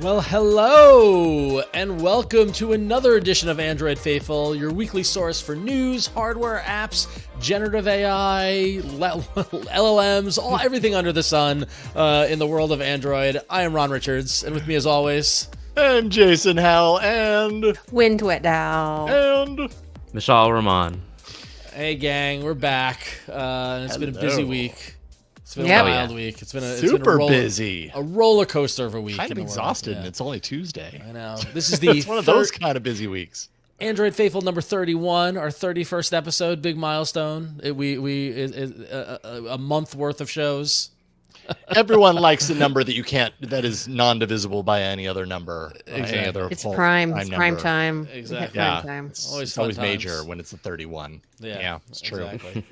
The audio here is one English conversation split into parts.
Well, hello, and welcome to another edition of Android Faithful, your weekly source for news, hardware, apps, generative AI, LLMs, everything under the sun in the world of Android. I am Ron Richards, and with me as always... I'm Jason Howell, and... Wind Dow. And... Mishaal Rahman. Hey, gang, we're back. It's been a busy week. It's been a wild week. It's been busy. A roller coaster of a week. Kind of exhausted, and it's only Tuesday. I know. This is the it's one of those kind of busy weeks. Android Faithful number 31, our 31st episode, big milestone. A month worth of shows. Everyone likes a number that is non-divisible by any other number. Exactly. Any other it's prime. It's prime time. Exactly. Yeah. Time. It's always major when it's a 31. Yeah, it's true. Exactly.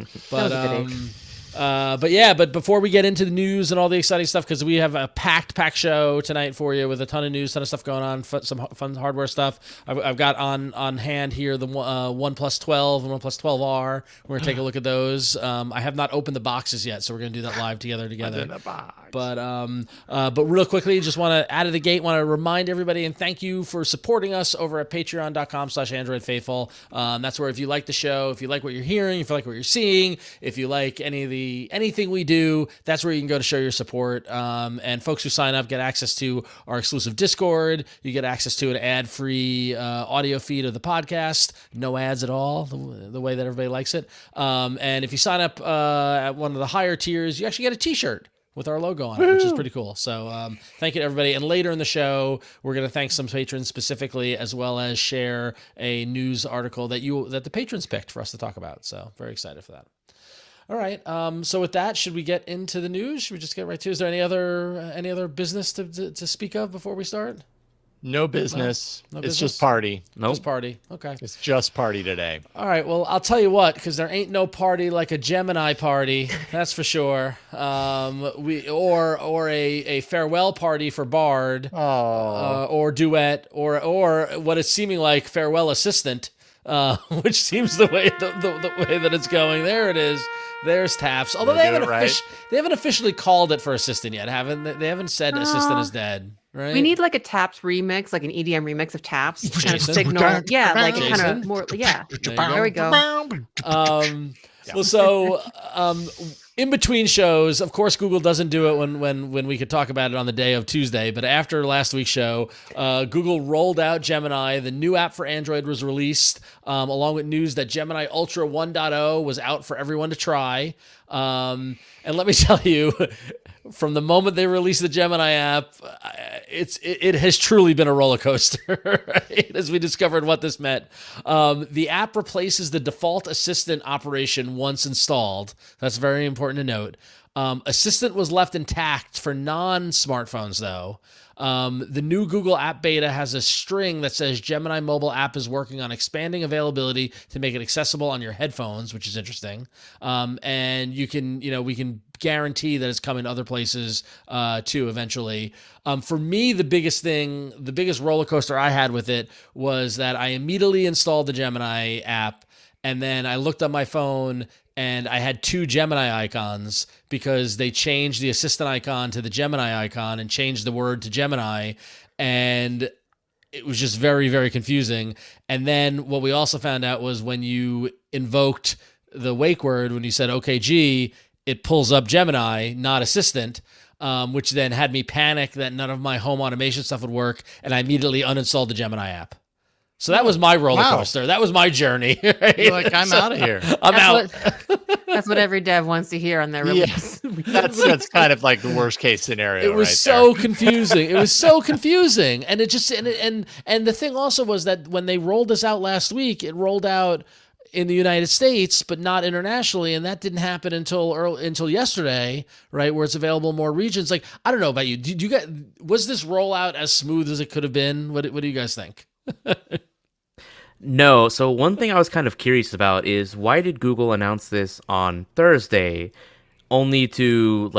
But before we get into the news and all the exciting stuff, because we have a packed show tonight for you with a ton of news, ton of stuff going on, some fun hardware stuff. I've got on hand here the OnePlus 12 and OnePlus 12R. We're gonna take a look at those. I have not opened the boxes yet, so we're gonna do that live together. But real quickly, just want to out of the gate, want to remind everybody and thank you for supporting us over at patreon.com/AndroidFaithful. That's where if you like the show, if you like what you're hearing, if you like what you're seeing, if you like anything we do, that's where you can go to show your support. And folks who sign up get access to our exclusive Discord. You get access to an ad-free audio feed of the podcast, no ads at all, the way that everybody likes it. And if you sign up at one of the higher tiers, you actually get a t-shirt with our logo on it, which is pretty cool. So thank you to everybody. And later in the show, we're going to thank some patrons specifically, as well as share a news article that the patrons picked for us to talk about. So very excited for that. All right. So with that, should we get into the news? Should we just get right to it? Is there any other business to speak of before we start? No business. No it's business? just party. Nope. Just party. Okay. It's just party today. All right. Well, I'll tell you what, because there ain't no party like a Gemini party. That's for sure. Or a farewell party for Bard. Or duet, or what is seeming like farewell assistant. Which seems the way that it's going. There it is. There's Taps. Although they haven't officially called it for assistant yet, haven't they? They haven't said assistant is dead, right? We need like a Taps remix, like an EDM remix of Taps. Kind of Jason? signal. Yeah, like Jason? kind of more. Yeah. There we go. Well, so in between shows, of course, Google doesn't do it when we could talk about it on the day of Tuesday. But after last week's show, Google rolled out Gemini. The new app for Android was released, along with news that Gemini Ultra 1.0 was out for everyone to try. And let me tell you, from the moment they released the Gemini app, it has truly been a roller coaster, right? As we discovered what this meant. The app replaces the default assistant operation once installed. That's very important to note. Assistant was left intact for non-smartphones, though. The new Google App Beta has a string that says Gemini mobile app is working on expanding availability to make it accessible on your headphones, which is interesting. And we can guarantee that it's coming to other places too eventually. For me, the biggest roller coaster I had with it was that I immediately installed the Gemini app, and then I looked on my phone and I had two Gemini icons because they changed the assistant icon to the Gemini icon and changed the word to Gemini. And it was just very, very confusing. And then what we also found out was when you invoked the wake word, when you said, okay, G, it pulls up Gemini, not assistant, which then had me panic that none of my home automation stuff would work. And I immediately uninstalled the Gemini app. So that was my roller coaster. Wow. That was my journey. Right? You're like, I'm out of here. That's what every dev wants to hear on their release. Yeah. That's kind of like the worst case scenario. It was so confusing. It was so confusing. And it just and the thing also was that when they rolled this out last week, it rolled out in the United States, but not internationally, and that didn't happen until yesterday, right? Where it's available in more regions. Like, I don't know about you. Was this rollout as smooth as it could have been? What do you guys think? No. So one thing I was kind of curious about is why did Google announce this on Thursday, only to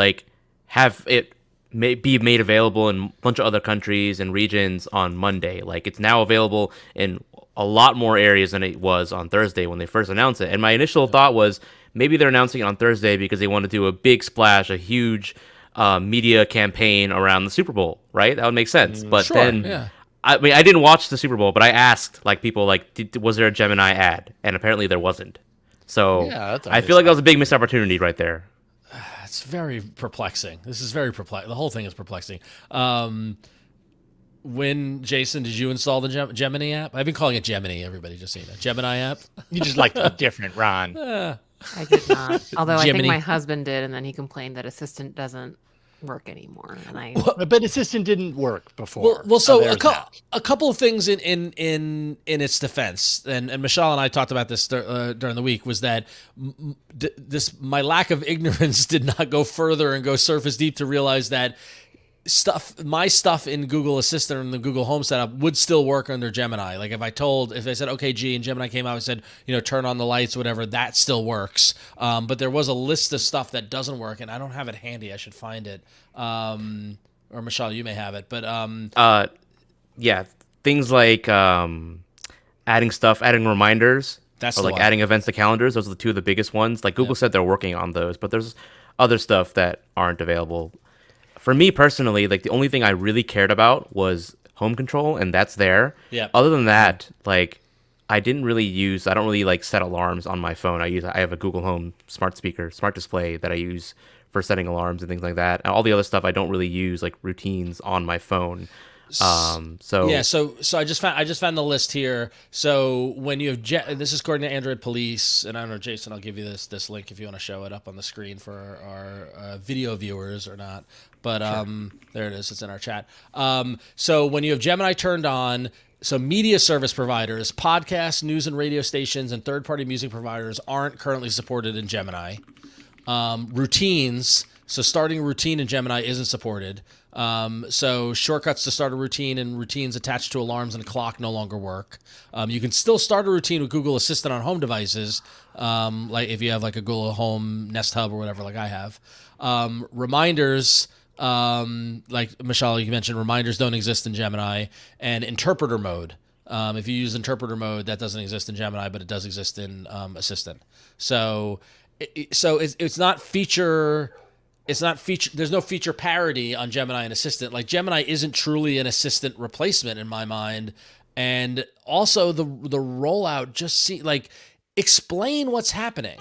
have it be made available in a bunch of other countries and regions on Monday? Like, it's now available in a lot more areas than it was on Thursday when they first announced it. And my initial thought was maybe they're announcing it on Thursday because they want to do a big splash, a huge media campaign around the Super Bowl, right? That would make sense. But Sure, then, yeah. I mean, I didn't watch the Super Bowl, but I asked like people like, was there a Gemini ad? And apparently there wasn't. So Yeah, that's I feel like that was a big missed opportunity right there. It's very perplexing. This is very perplexing. The whole thing is perplexing. Jason, did you install the Gemini app? I've been calling it Gemini. Everybody just saying that. Gemini app. You just like to be different, Ron. I did not. Although I Gemini. think my husband did, and then he complained that Assistant doesn't work anymore. And I But Assistant didn't work before. Well, so there's that. a couple of things in its defense, and Mishaal and I talked about this during the week, was that my lack of ignorance did not go further and go surface deep to realize that my stuff in Google Assistant and the Google Home setup would still work under Gemini. Like if I said, okay, G, and Gemini came out and said, turn on the lights, whatever, that still works. But there was a list of stuff that doesn't work, and I don't have it handy. I should find it. Or Mishaal, you may have it. But yeah, things like adding reminders, That's or the like one. adding events to calendars. Those are the two of the biggest ones. Like Google said they're working on those, but there's other stuff that aren't available. For me personally, like the only thing I really cared about was home control, and that's there. Yeah. Other than that, like I don't really like set alarms on my phone. I have a Google Home smart display that I use for setting alarms and things like that. And all the other stuff I don't really use, like routines on my phone. So yeah, so I just found the list here. So when you have this is according to Android Police, and I don't know, Jason, I'll give you this link if you want to show it up on the screen for our video viewers or not. But there it is. It's in our chat. So when you have Gemini turned on, so media service providers, podcasts, news and radio stations, and third-party music providers aren't currently supported in Gemini. Routines, so starting a routine in Gemini isn't supported. So shortcuts to start a routine and routines attached to alarms and a clock no longer work. You can still start a routine with Google Assistant on home devices, like if you have like a Google Home Nest Hub or whatever, like I have. Reminders, like Mishaal, you mentioned, reminders don't exist in Gemini, and interpreter mode. If you use interpreter mode, that doesn't exist in Gemini, but it does exist in Assistant. So it's not feature. It's not feature. There's no feature parity on Gemini and Assistant. Like Gemini isn't truly an Assistant replacement in my mind, and also the rollout just explain what's happening.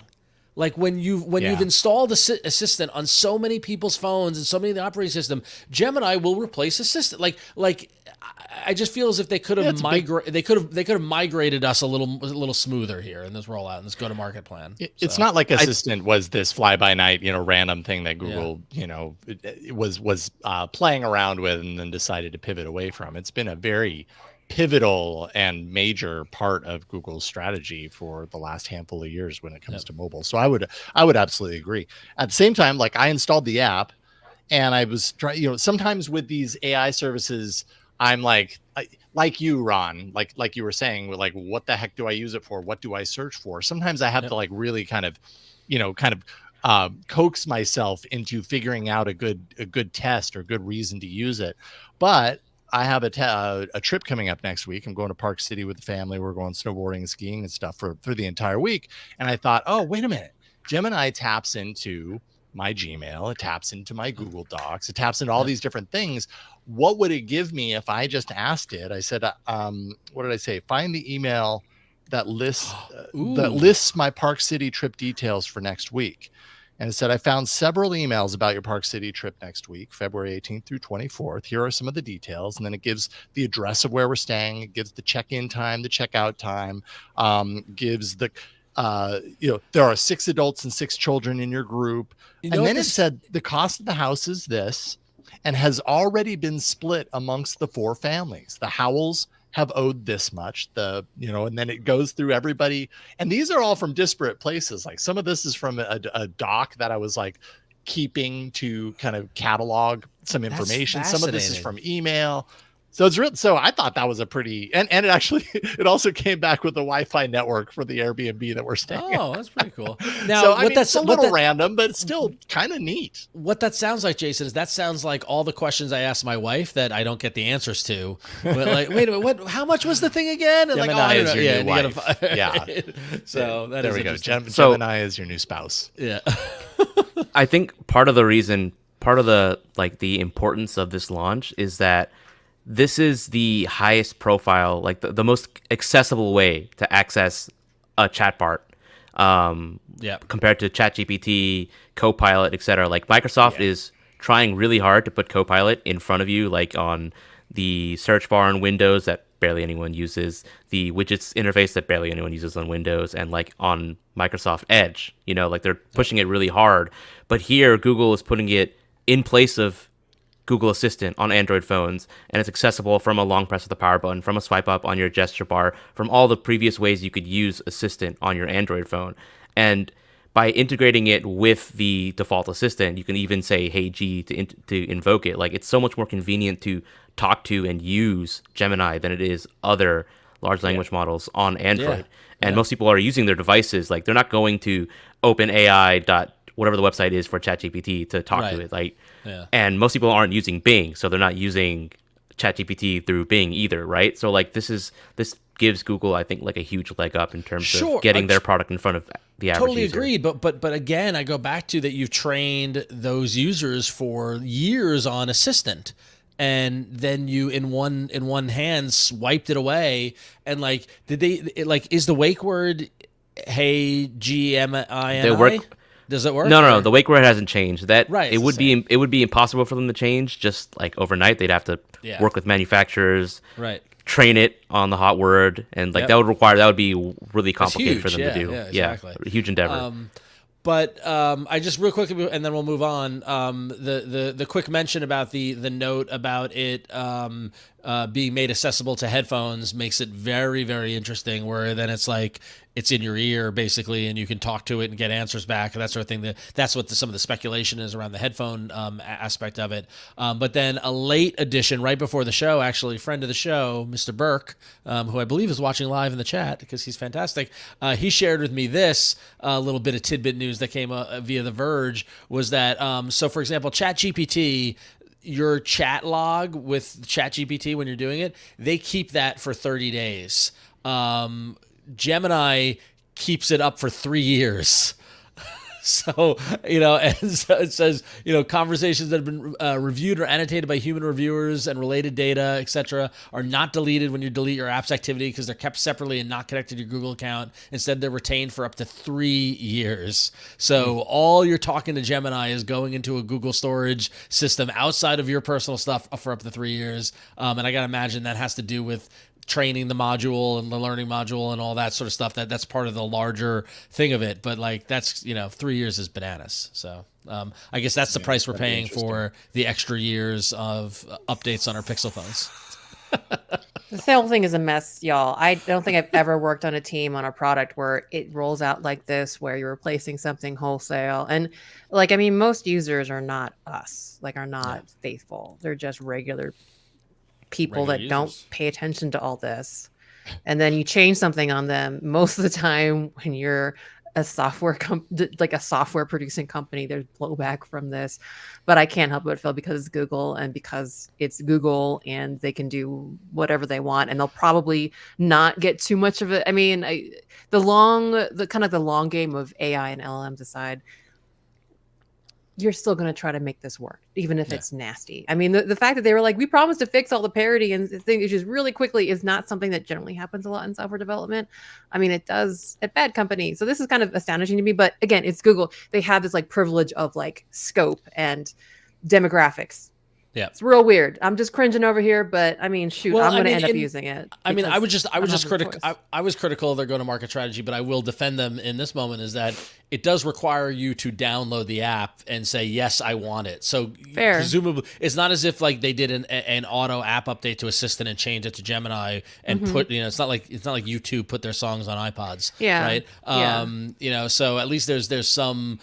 Like when you've installed Assistant on so many people's phones and so many of the operating system, Gemini will replace Assistant. Like I just feel as if they could have they could have migrated us a little smoother here in this rollout and this go-to-market plan. It's not like Assistant was this fly-by-night, random thing that Google, was playing around with and then decided to pivot away from. It's been a very pivotal and major part of Google's strategy for the last handful of years when it comes to mobile. So I would absolutely agree. At the same time, like I installed the app, and I was trying. Sometimes with these AI services, I'm like you, Ron, like you were saying, like, what the heck do I use it for? What do I search for? Sometimes I have to like really kind of coax myself into figuring out a good test or good reason to use it. But I have a trip coming up next week. I'm going to Park City with the family. We're going snowboarding and skiing and stuff for the entire week. And I thought, oh, wait a minute. Gemini taps into my Gmail. It taps into my Google Docs. It taps into all these different things. What would it give me if I just asked it? I said, what did I say? Find the email that lists my Park City trip details for next week. And it said, I found several emails about your Park City trip next week, February 18th through 24th. Here are some of the details. And then it gives the address of where we're staying. It gives the check-in time, the checkout time, gives the, there are 6 adults and 6 children in your group. And then it said the cost of the house is this and has already been split amongst the 4 families. The Howells have owed this much, and then it goes through everybody. And these are all from disparate places. Like some of this is from a doc that I was like keeping to kind of catalog some information. Some of this is from email. So it's real. So I thought that was a pretty, and it actually, it also came back with the Wi-Fi network for the Airbnb that we're staying at. Oh, that's pretty cool. Now, so, that's a little random, but it's still kind of neat. What that sounds like, Jason, is that sounds like all the questions I asked my wife that I don't get the answers to. But like, wait a minute, how much was the thing again? And Gemini like, is your new wife. Yeah. So there we go. Gemini is your new spouse. Yeah. I think part of the reason part of the importance of this launch is that this is the highest profile, like the most accessible way to access a chatbot. Compared to ChatGPT, Copilot, etc. Like Microsoft is trying really hard to put Copilot in front of you, like on the search bar on Windows that barely anyone uses, the widgets interface that barely anyone uses on Windows, and like on Microsoft Edge. Like they're pushing it really hard. But here, Google is putting it in place of Google Assistant on Android phones, and it's accessible from a long press of the power button, from a swipe up on your gesture bar, from all the previous ways you could use Assistant on your Android phone. And by integrating it with the default assistant, you can even say, "Hey G," to invoke it. Like, it's so much more convenient to talk to and use Gemini than it is other large language models on Android. And most people are using their devices. Like, they're not going to OpenAI whatever the website is for ChatGPT to talk to it. Like, and most people aren't using Bing, so they're not using ChatGPT through Bing either, right? So like this gives Google, I think, like a huge leg up in terms of getting their product in front of the average totally user. Agreed, but again, I go back to that you've trained those users for years on Assistant, and then you in one hand swiped it away, and like is the wake word "Hey Gmini"? They work. Does it work? No. The wake word hasn't changed. Right. It would be impossible for them to change just like overnight. They'd have to work with manufacturers, right? Train it on the hot word, and like that would be really complicated for them to do. Exactly. A huge endeavor. But I just real quickly, and then we'll move on. The quick mention about the note about it being made accessible to headphones makes it very, very interesting. Where then it's like it's in your ear basically, and you can talk to it and get answers back and that sort of thing. That's what some of the speculation is around the headphone aspect of it. But then a late addition right before the show, actually, friend of the show, Mr. Burke, who I believe is watching live in the chat because he's fantastic. He shared with me this little bit of tidbit news that came via The Verge, was that so for example, ChatGPT, your chat log with ChatGPT when you're doing it, they keep that for 30 days. Gemini keeps it up for 3 years. So, and so it says, conversations that have been reviewed or annotated by human reviewers and related data, etc., are not deleted when you delete your app's activity because they're kept separately and not connected to your Google account. Instead, they're retained for up to 3 years. So all you're talking to Gemini is going into a Google storage system outside of your personal stuff for up to 3 years. And I got to imagine that has to do with training the module and the learning module and all that sort of stuff. That's part of the larger thing of it. But like, that's, 3 years is bananas. So I guess that's the price we're paying for the extra years of updates on our Pixel phones. This whole thing is a mess, y'all. I don't think I've ever worked on a team on a product where it rolls out like this, where you're replacing something wholesale. And like, I mean, most users are not us, like are not faithful. They're just regular people that don't pay attention to all this. And then you change something on them. Most of the time when you're a software like a software producing company, there's blowback from this. But I can't help but feel because it's Google and because it's Google and they can do whatever they want, and they'll probably not get too much of it. I mean, the long game of AI and LLMs aside, you're still going to try to make this work, even if it's nasty. I mean, the fact that they were like, we promised to fix all the parity and things issues really quickly is not something that generally happens a lot in software development. I mean, it does at bad companies. So this is kind of astonishing to me. But again, it's Google. They have this like privilege of like scope and demographics. Yeah, it's real weird. I'm just cringing over here, but I mean, shoot, I'm going to end up using it. I mean, I was critical of their go-to-market strategy, but I will defend them in this moment. Is that it does require you to download the app and say yes, I want it. So presumably, it's not as if like they did an auto app update to Assistant and changed it to Gemini and put it's not like YouTube put their songs on iPods, right? So at least there's some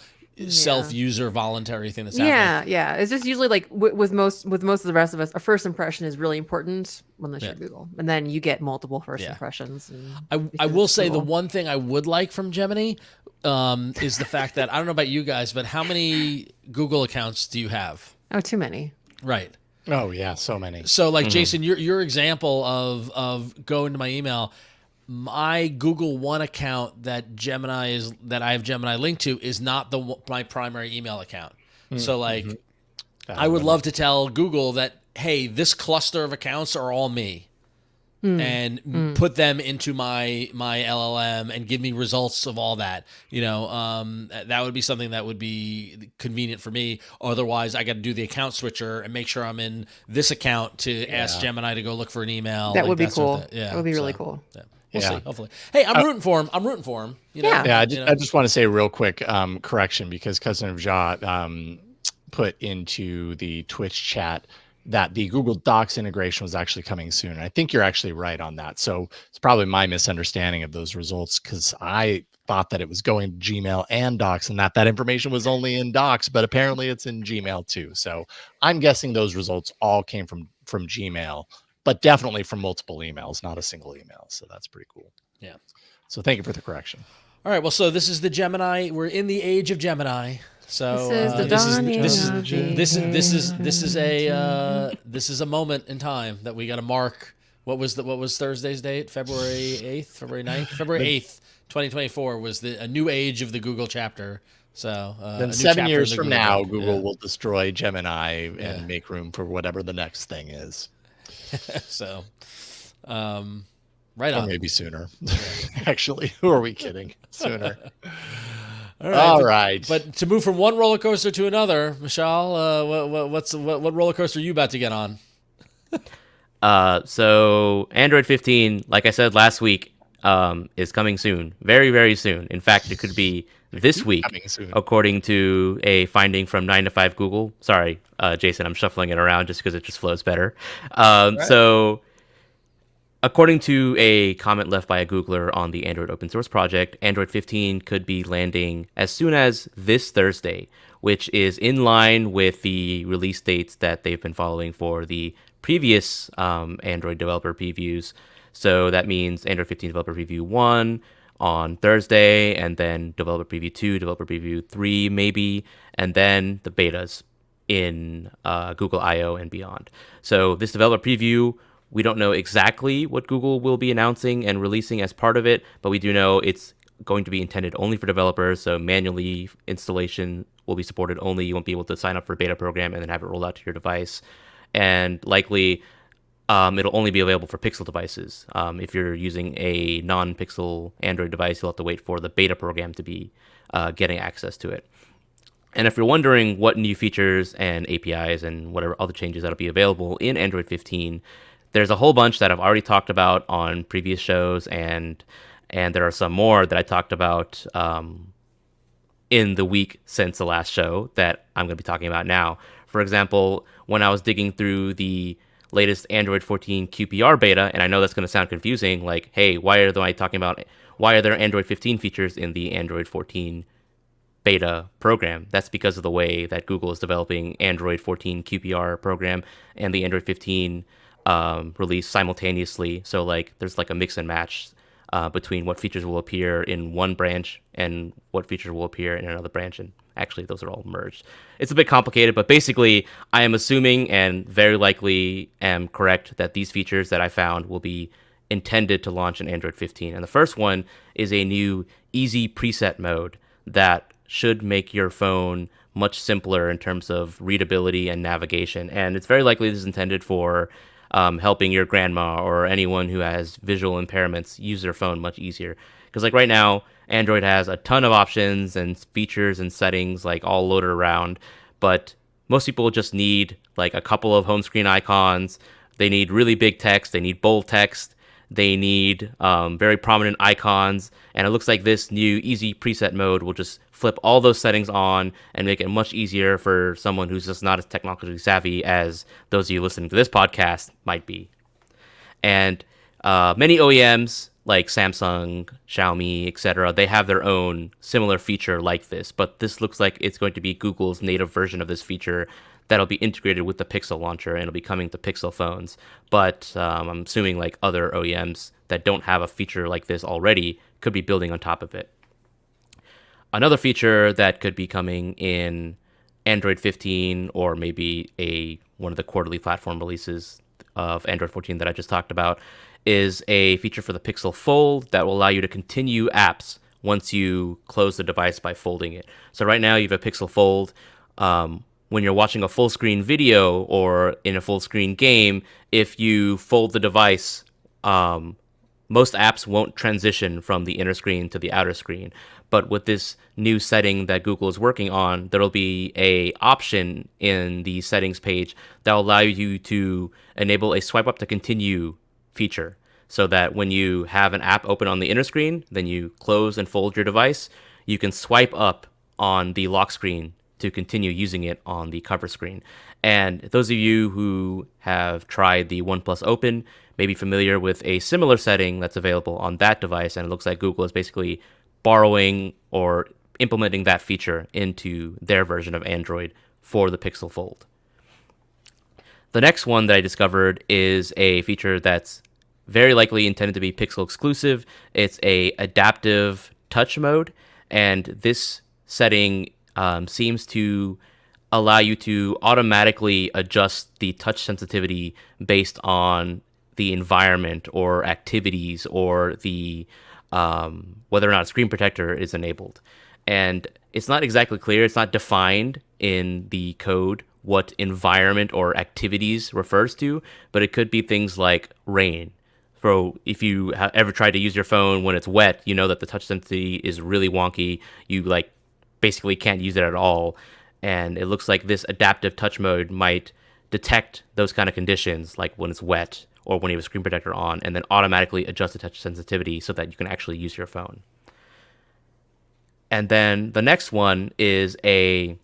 self-user voluntary thing that's happening. Yeah. It's just usually like with most of the rest of us, a first impression is really important unless you're Google, and then you get multiple first impressions. I will say the one thing I would like from Gemini is the fact that I don't know about you guys, but how many Google accounts do you have? Oh, too many. Right. Oh yeah, so many. So like Jason, your example of going to my email. My Google One account that I have Gemini linked to is not my primary email account. So like I would love to tell Google that, hey, this cluster of accounts are all me. And put them into my LLM and give me results of all that. That would be something that would be convenient for me. Otherwise, I got to do the account switcher and make sure I'm in this account to ask Gemini to go look for an email. That would be cool. Sort of that would be really cool. Yeah. We'll see, hopefully. Hey, I'm rooting for him. I just want to say real quick correction, because Cousin of Ja put into the Twitch chat that the Google Docs integration was actually coming soon. And I think you're actually right on that. So it's probably my misunderstanding of those results, because I thought that it was going to Gmail and Docs and that information was only in Docs, but apparently it's in Gmail too. So I'm guessing those results all came from Gmail, but definitely from multiple emails, not a single email. So that's pretty cool. Yeah. So thank you for the correction. All right. Well, so this is the Gemini. We're in the age of Gemini. So this is a moment in time that we got to mark. What was Thursday's date? February 8th, February 9th, February 8th, 2024 was a new age of the Google chapter. So then 7 years from now, Google will destroy Gemini and make room for whatever the next thing is. So, right on. Or maybe sooner. Actually, who are we kidding? Sooner. All right. But to move from one roller coaster to another, Mishaal, what roller coaster are you about to get on? So Android 15, like I said last week, is coming soon. Very, very soon. In fact, it could be this week, according to a finding from 9 to 5 Google. Sorry, Jason, I'm shuffling it around just because it just flows better. So according to a comment left by a Googler on the Android open source project, Android 15 could be landing as soon as this Thursday, which is in line with the release dates that they've been following for the previous Android developer previews. So that means Android 15 developer preview 1 on Thursday, and then developer preview 2, developer preview 3 maybe, and then the betas in Google I/O and beyond. So this developer preview, we don't know exactly what Google will be announcing and releasing as part of it, but we do know it's going to be intended only for developers, so manually installation will be supported only. You won't be able to sign up for a beta program and then have it roll out to your device. And likely it'll only be available for Pixel devices. If you're using a non-Pixel Android device, you'll have to wait for the beta program to be getting access to it. And if you're wondering what new features and APIs and whatever other changes that'll be available in Android 15, there's a whole bunch that I've already talked about on previous shows, and there are some more that I talked about in the week since the last show that I'm going to be talking about now. For example, when I was digging through the latest Android 14 QPR beta, and I know that's going to sound confusing, like, hey, why are there Android 15 features in the Android 14 beta program? That's because of the way that Google is developing Android 14 QPR program and the Android 15 release simultaneously. So like there's like a mix and match between what features will appear in one branch and what features will appear in another branch, and actually those are all merged. It's a bit complicated, but basically I am assuming and very likely am correct that these features that I found will be intended to launch in Android 15. And the first one is a new easy preset mode that should make your phone much simpler in terms of readability and navigation. And it's very likely this is intended for helping your grandma or anyone who has visual impairments use their phone much easier. Because like right now, Android has a ton of options and features and settings like all loaded around, but most people just need like a couple of home screen icons. They need really big text. They need bold text. They need very prominent icons. And it looks like this new easy preset mode will just flip all those settings on and make it much easier for someone who's just not as technologically savvy as those of you listening to this podcast might be. And many OEMs like Samsung, Xiaomi, etc., they have their own similar feature like this, but this looks like it's going to be Google's native version of this feature that'll be integrated with the Pixel launcher, and it'll be coming to Pixel phones. But I'm assuming like other OEMs that don't have a feature like this already could be building on top of it. Another feature that could be coming in Android 15 or maybe one of the quarterly platform releases of Android 14 that I just talked about is a feature for the Pixel Fold that will allow you to continue apps once you close the device by folding it. So right now you have a Pixel Fold. when you're watching a full screen video or in a full screen game, if you fold the device, most apps won't transition from the inner screen to the outer screen. But with this new setting that Google is working on, there'll be a option in the settings page that will allow you to enable a swipe up to continue feature, so that when you have an app open on the inner screen, then you close and fold your device, you can swipe up on the lock screen to continue using it on the cover screen. And those of you who have tried the OnePlus Open may be familiar with a similar setting that's available on that device, and it looks like Google is basically borrowing or implementing that feature into their version of Android for the Pixel Fold. The next one that I discovered is a feature that's very likely intended to be Pixel exclusive. It's a adaptive touch mode, and this setting seems to allow you to automatically adjust the touch sensitivity based on the environment or activities or the whether or not a screen protector is enabled. And it's not exactly clear, it's not defined in the code what environment or activities refers to, but it could be things like rain. So if you ever tried to use your phone when it's wet, you know that the touch sensitivity is really wonky. You basically can't use it at all. And it looks like this adaptive touch mode might detect those kind of conditions, like when it's wet or when you have a screen protector on, and then automatically adjust the touch sensitivity so that you can actually use your phone. And then the next one is a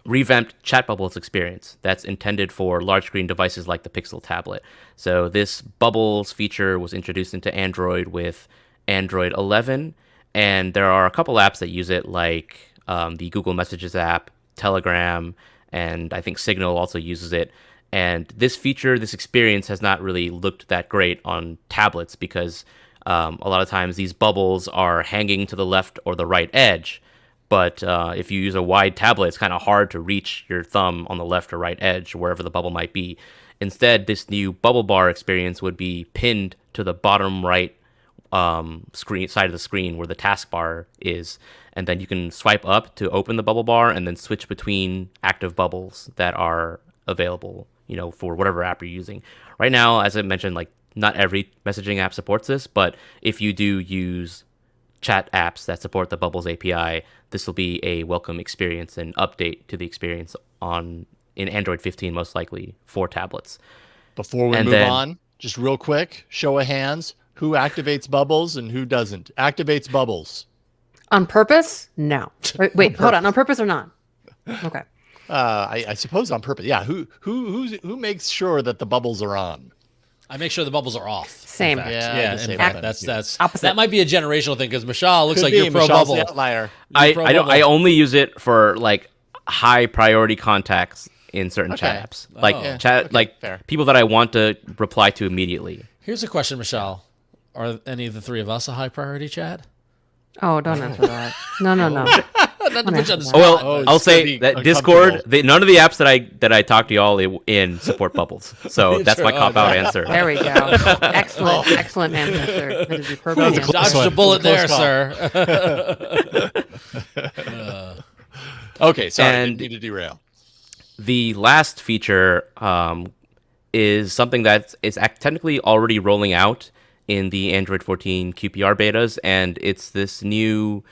revamped chat bubbles experience that's intended for large screen devices like the Pixel tablet. So this bubbles feature was introduced into Android with Android 11, and there are a couple apps that use it, like the Google Messages app, Telegram, and I think Signal also uses it. And this feature, this experience has not really looked that great on tablets because a lot of times these bubbles are hanging to the left or the right edge. But if you use a wide tablet, it's kind of hard to reach your thumb on the left or right edge, wherever the bubble might be. Instead, this new bubble bar experience would be pinned to the bottom right screen side of the screen where the taskbar is. And then you can swipe up to open the bubble bar and then switch between active bubbles that are available, for whatever app you're using. Right now, as I mentioned, not every messaging app supports this, but if you do use chat apps that support the Bubbles API, this will be a welcome experience and update to the experience in Android 15, most likely for tablets. Before we move on, just real quick, show of hands, who activates bubbles and who doesn't? Activates bubbles. On purpose? No. Wait, hold on. On purpose or not? Okay. I suppose on purpose. Yeah. Who makes sure that the bubbles are on? I make sure the bubbles are off. Same. Yeah. In fact, that's opposite. That might be a generational thing because Mishaal looks Could like be. you're pro Mishaal's bubble. the outlier. I only use it for high priority contacts in certain chat apps, fair. people that I want to reply to immediately. Here's a question, Mishaal. Are any of the three of us a high priority chat? Oh, don't answer that. No. Not to put you on the spot. Well, I'll say gonna that be Discord, none of the apps that I talk to y'all in support bubbles. So that's my cop-out answer. There we go. Excellent answer, sir. That is the perfect answer. Dodged a bullet there, Close sir. Okay, sorry, And- didn't need to derail. The last feature is something that is technically already rolling out in the Android 14 QPR betas, and it's this new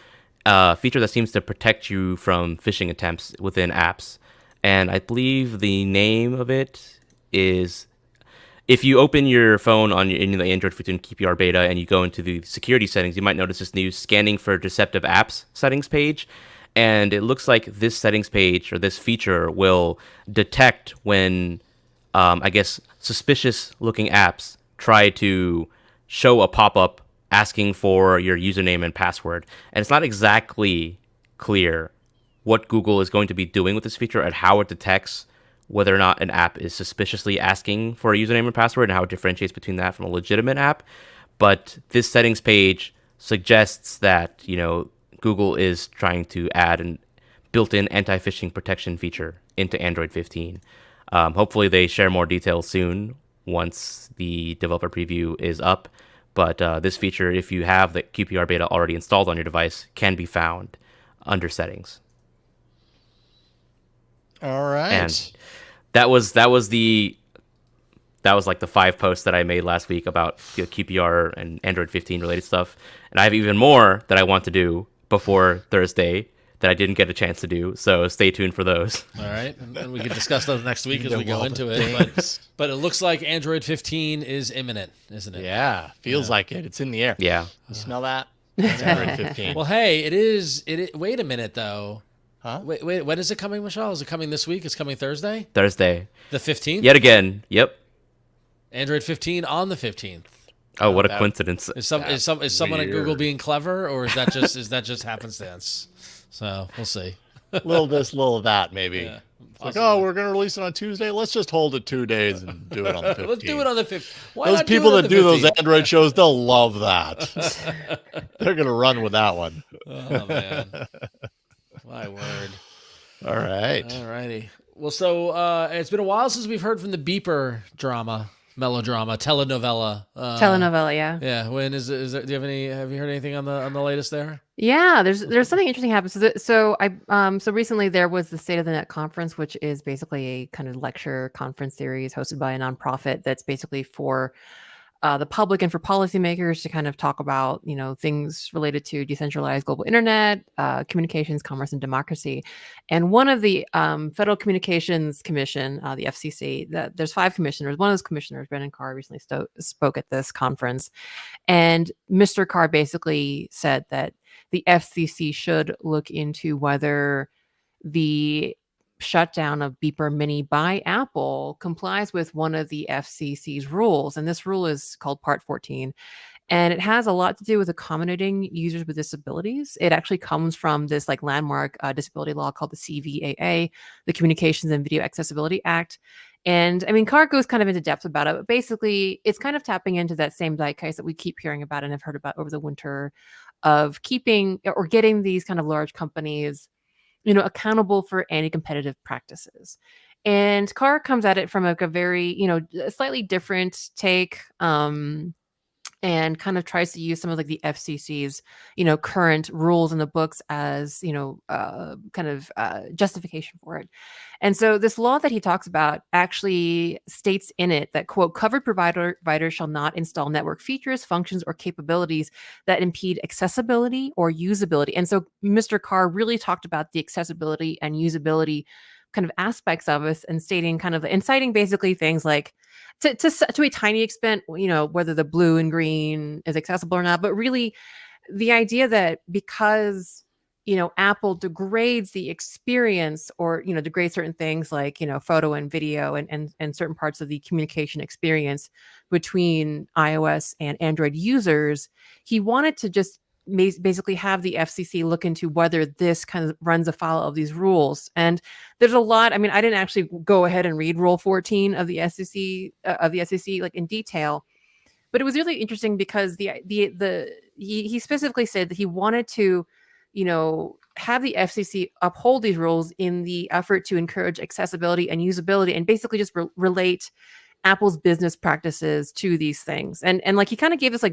feature that seems to protect you from phishing attempts within apps. And I believe the name of it is, if you open your phone in the Android 14 QPR beta and you go into the security settings, you might notice this new scanning for deceptive apps settings page. And it looks like this settings page or this feature will detect when, suspicious looking apps try to show a pop-up asking for your username and password. And it's not exactly clear what Google is going to be doing with this feature and how it detects whether or not an app is suspiciously asking for a username and password and how it differentiates between that from a legitimate app. But this settings page suggests that, Google is trying to add a built-in anti-phishing protection feature into Android 15. Hopefully they share more details soon once the developer preview is up. But this feature, if you have the QPR beta already installed on your device, can be found under settings. All right. And that was like the 5 posts that I made last week about QPR and Android 15 related stuff. And I have even more that I want to do before Thursday that I didn't get a chance to do. So stay tuned for those. All right, and we can discuss those next week as we go into it. Things. But it looks like Android 15 is imminent, isn't it? Yeah, feels like it. It's in the air. Yeah. You smell that? It's Android 15. Well, hey, it is. Wait a minute, though. Huh? Wait. When is it coming, Mishaal? Is it coming this week? It's coming Thursday? Thursday. The 15th? Yet again. Yep. Android 15 on the 15th. Oh, what a coincidence. Is someone at Google being clever, or is that just happenstance? So we'll see. Little this, little that, maybe. Yeah, It's like, oh, we're going to release it on Tuesday. Let's just hold it 2 days and do it on the 15th. Let's do it on the 15th. Those people that do those Android shows, they'll love that. They're going to run with that one. Oh, man. My word. All right. All righty. Well, so it's been a while since we've heard from the beeper melodrama, telenovela. Telenovela, yeah. Yeah. When is there, do you have you heard anything on the latest there? Yeah, there's something interesting happened. So recently there was the State of the Net conference, which is basically a kind of lecture conference series hosted by a nonprofit that's basically for the public and for policymakers to kind of talk about, things related to decentralized global internet, communications, commerce, and democracy. And one of the Federal Communications Commission, the FCC, there's 5 commissioners. One of those commissioners, Brendan Carr, recently spoke at this conference. And Mr. Carr basically said that the FCC should look into whether the shutdown of Beeper Mini by Apple complies with one of the FCC's rules. And this rule is called Part 14. And it has a lot to do with accommodating users with disabilities. It actually comes from this landmark disability law called the CVAA, the Communications and Video Accessibility Act. And I mean, Carr goes kind of into depth about it, but basically it's kind of tapping into that same zeitgeist that we keep hearing about and have heard about over the winter of keeping or getting these kind of large companies accountable for anti-competitive practices. And Carr comes at it from a very, a slightly different take, and kind of tries to use some of the FCC's, current rules in the books as, justification for it. And so this law that he talks about actually states in it that, quote, covered providers shall not install network features, functions, or capabilities that impede accessibility or usability. And so Mr. Carr really talked about the accessibility and usability kind of aspects of us and citing basically things like to a tiny extent, whether the blue and green is accessible or not, but really the idea that because, Apple degrades the experience or, degrades certain things like, photo and video and certain parts of the communication experience between iOS and Android users, he wanted to just basically have the FCC look into whether this kind of runs afoul of these rules. And there's a lot. I mean, I didn't actually go ahead and read Rule 14 of the SEC in detail, but it was really interesting because he specifically said that he wanted to, have the FCC uphold these rules in the effort to encourage accessibility and usability, and basically just relate Apple's business practices to these things. And he kind of gave us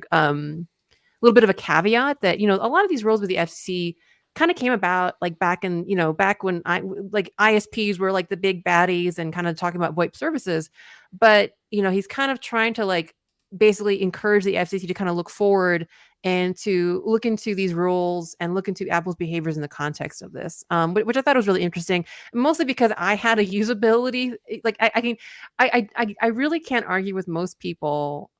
little bit of a caveat that, a lot of these rules with the FCC kind of came about back when ISPs were the big baddies and kind of talking about VoIP services. But, he's kind of trying to basically encourage the FCC to kind of look forward and to look into these rules and look into Apple's behaviors in the context of this, which I thought was really interesting, mostly because I had a usability, I really can't argue with most people,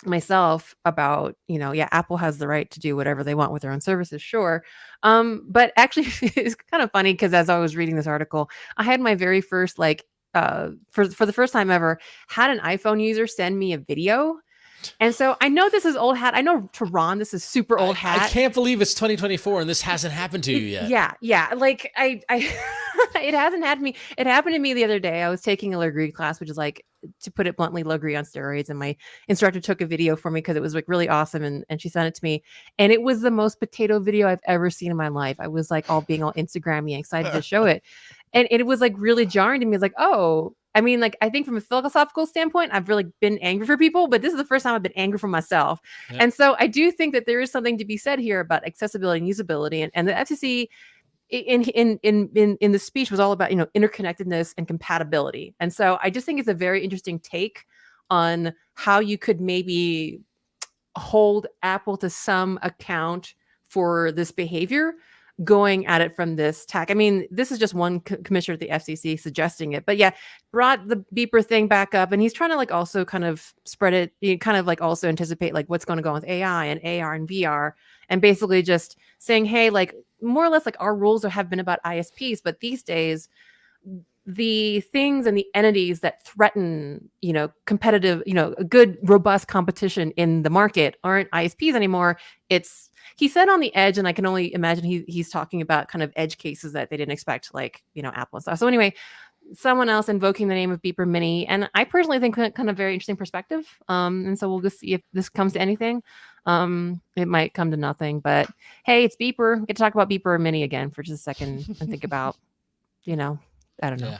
myself about, Apple has the right to do whatever they want with their own services, sure. But actually it's kind of funny because as I was reading this article, I had my very first for the first time ever had an iPhone user send me a video. And so I know this is old hat. I know to Ron, this is super old hat. I can't believe it's 2024 and this hasn't happened to you yet. Yeah. It hasn't happened to me. It happened to me the other day. I was taking a Legree class, which is to put it bluntly, Legree on steroids. And my instructor took a video for me because it was really awesome. And she sent it to me. And it was the most potato video I've ever seen in my life. I was all Instagram-y, excited to show it. And it was really jarring to me. It's oh, I mean, I think from a philosophical standpoint, I've really been angry for people, but this is the first time I've been angry for myself. Yep. And so I do think that there is something to be said here about accessibility and usability. And the FCC in the speech was all about, interconnectedness and compatibility. And so I just think it's a very interesting take on how you could maybe hold Apple to some account for this behavior, going at it from this tack. I mean, this is just one commissioner at the FCC suggesting it, but yeah, brought the beeper thing back up, and he's trying to like also kind of spread it, kind of like also anticipate like what's going to go on with AI and AR and VR, and basically just saying, hey, like more or less like our rules have been about ISPs, but these days the things and the entities that threaten, competitive, a good, robust competition in the market aren't ISPs anymore. It's, he said on the edge, and I can only imagine he's talking about kind of edge cases that they didn't expect, like, Apple and stuff. So anyway, someone else invoking the name of Beeper Mini, and I personally think kind of very interesting perspective. And so we'll just see if this comes to anything. It might come to nothing, but hey, it's Beeper. Get to talk about Beeper Mini again for just a second and think about, I don't know. Yeah.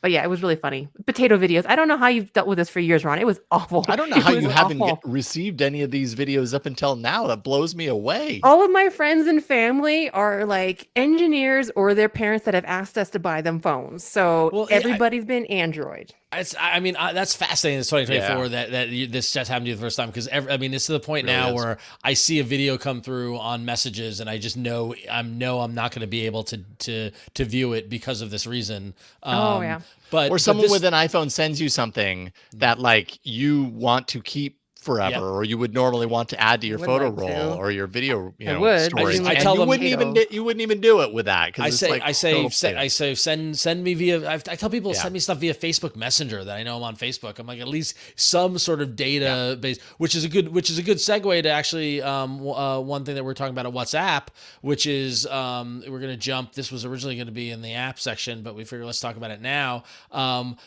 But yeah, it was really funny. Potato videos. I don't know how you've dealt with this for years, Ron. It was awful. I don't know how you haven't received any of these videos up until now. That blows me away. All of my friends and family are like engineers or their parents that have asked us to buy them phones. So everybody's been Android. I mean, that's fascinating. It's 2024 that this just happened to you the first time, because it's to the point now where I see a video come through on messages and I just know I'm not going to be able to view it because of this reason. Or someone with an iPhone sends you something that like you want to keep forever, or you would normally want to add to your photo roll or your video, storage. I tell them you wouldn't even do it with that. I say send me via. I tell people send me stuff via Facebook Messenger that I know I'm on Facebook. I'm like, at least some sort of database, which is a good segue to actually one thing that we're talking about at WhatsApp, which is we're gonna jump. This was originally going to be in the app section, but we figured let's talk about it now.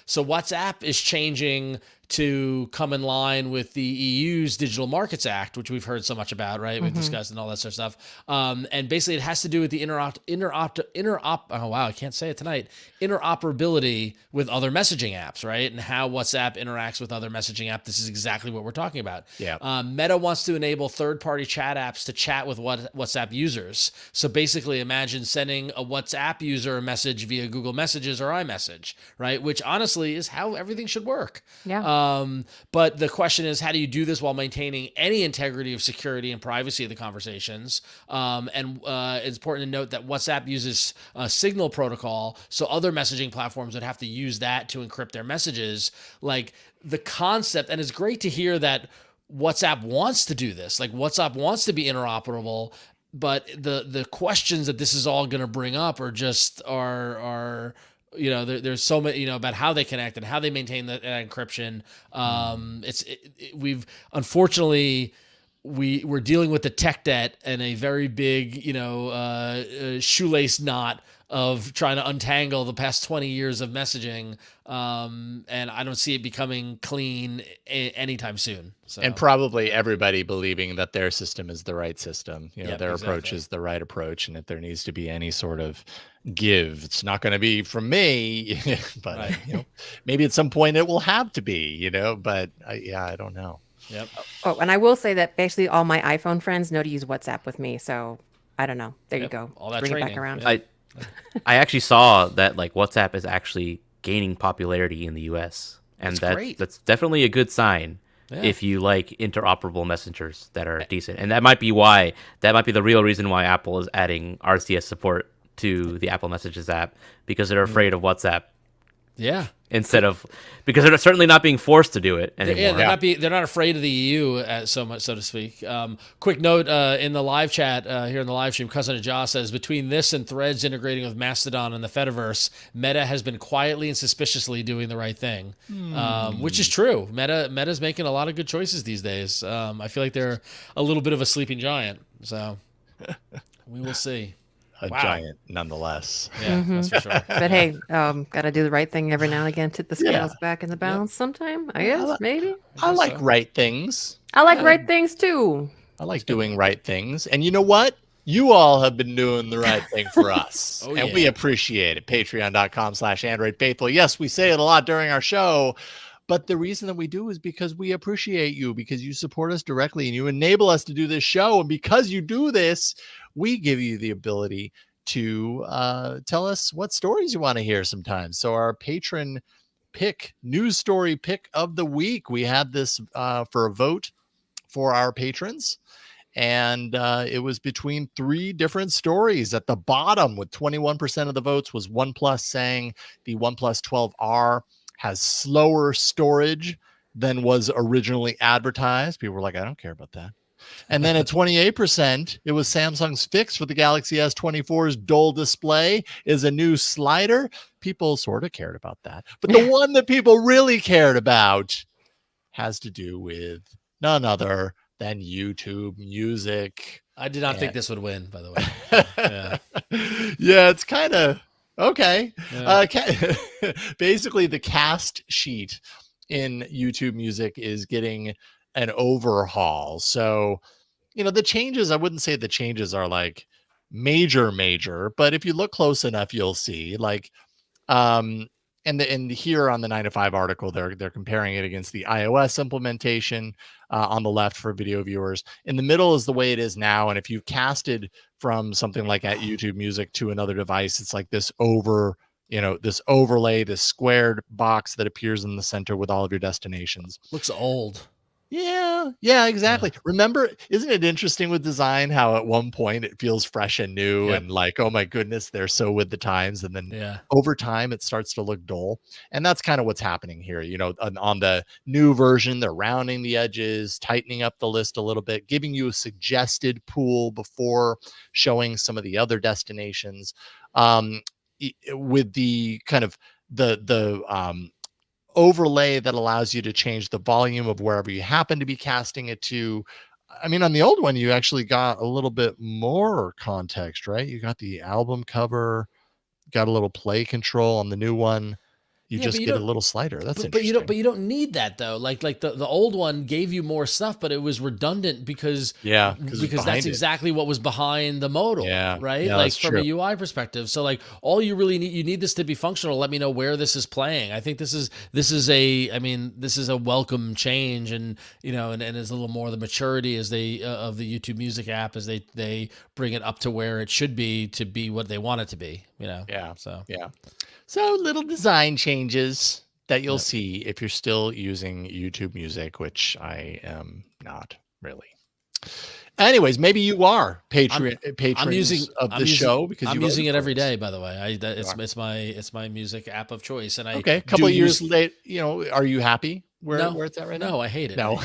So WhatsApp is changing to come in line with the EU's Digital Markets Act, which we've heard so much about, right? We've discussed and all that sort of stuff. And basically it has to do with the interoperability with other messaging apps, right? And how WhatsApp interacts with other messaging apps. This is exactly what we're talking about. Yeah. Meta wants to enable third-party chat apps to chat with WhatsApp users. So basically imagine sending a WhatsApp user a message via Google Messages or iMessage, right? Which honestly is how everything should work. Yeah. But the question is, how do you do this while maintaining any integrity of security and privacy of the conversations? And it's important to note that WhatsApp uses Signal protocol, so other messaging platforms would have to use that to encrypt their messages. Like the concept, and it's great to hear that WhatsApp wants to do this. Like WhatsApp wants to be interoperable, but the questions that this is all going to bring up are there's so many, about how they connect and how they maintain that encryption. We're dealing with the tech debt and a very big, shoelace knot of trying to untangle the past 20 years of messaging. And I don't see it becoming clean anytime soon. So. And probably everybody believing that their system is the right system, their approach is the right approach. And if there needs to be any sort of give, it's not going to be from me, but maybe at some point it will have to be, but I don't know. Yep. Oh, and I will say that basically all my iPhone friends know to use WhatsApp with me. So I don't know. There you go. All that Bring training. it back around. I actually saw that like WhatsApp is actually gaining popularity in the US, and that's definitely a good sign if you like interoperable messengers that are decent. And that might be the real reason why Apple is adding RCS support to the Apple Messages app, because they're afraid of WhatsApp. Yeah. Because they're certainly not being forced to do it anymore. They're not afraid of the EU so much, so to speak. Quick note in the live chat here in the live stream, Cousin Ajah says, between this and Threads integrating with Mastodon and the Fediverse, Meta has been quietly and suspiciously doing the right thing, which is true. Meta's making a lot of good choices these days. I feel like they're a little bit of a sleeping giant, so we will see. Giant nonetheless. Yeah, that's for sure. But hey, gotta do the right thing every now and again. Tip the scales back in the balance sometime. I guess maybe. I like right things. I like right things too. I like doing right things, and you know what? You all have been doing the right thing for us, and we appreciate it. Patreon.com/AndroidFaithful. Yes, we say it a lot during our show. But the reason that we do is because we appreciate you, because you support us directly and you enable us to do this show. And because you do this, we give you the ability to tell us what stories you want to hear sometimes. So our patron news story pick of the week, we had this for a vote for our patrons. And it was between 3 different stories. At the bottom, with 21% of the votes, was OnePlus saying the OnePlus 12R has slower storage than was originally advertised. People were like, I don't care about that. And then at 28%, it was Samsung's fix for the Galaxy S24's dual display is a new slider. People sort of cared about that. But the one that people really cared about has to do with none other than YouTube Music. I did not think this would win, by the way. Yeah, yeah, it's kind of okay. Yeah. Basically, the cast sheet in YouTube Music is getting an overhaul. So, the changes, I wouldn't say the changes are like major, but if you look close enough, you'll see like, and here on the 9 to 5 article, they're comparing it against the iOS implementation on the left for video viewers. In the middle is the way it is now. And if you've casted from something like at YouTube Music to another device, it's like this this overlay, this squared box that appears in the center with all of your destinations. Looks old. Yeah, exactly. Yeah. Remember, isn't it interesting with design how at one point it feels fresh and new and like, oh my goodness, they're so with the times. And then over time it starts to look dull. And that's kind of what's happening here. On the new version, they're rounding the edges, tightening up the list a little bit, giving you a suggested pool before showing some of the other destinations. With the kind of the overlay that allows you to change the volume of wherever you happen to be casting it to. I mean, on the old one, you actually got a little bit more context, right? You got the album cover, got a little play control. On the new one, you just get a little slider. That's interesting. But you don't need that though. Like the old one gave you more stuff, but it was redundant because that's exactly what was behind the modal, right? Yeah, like from a UI perspective. So like all you really need, you need this to be functional. Let me know where this is playing. I think this is a welcome change, and and it's a little more the maturity as they of the YouTube Music app as they bring it up to where it should be to be what they want it to be. So little design changes that you'll see if you're still using YouTube Music, which I am not really. Anyways, maybe you are patrons of the show because I'm using it every day. By the way, it's my music app of choice, and a couple of years late. Are you happy where it's at right now? No, I hate it. No,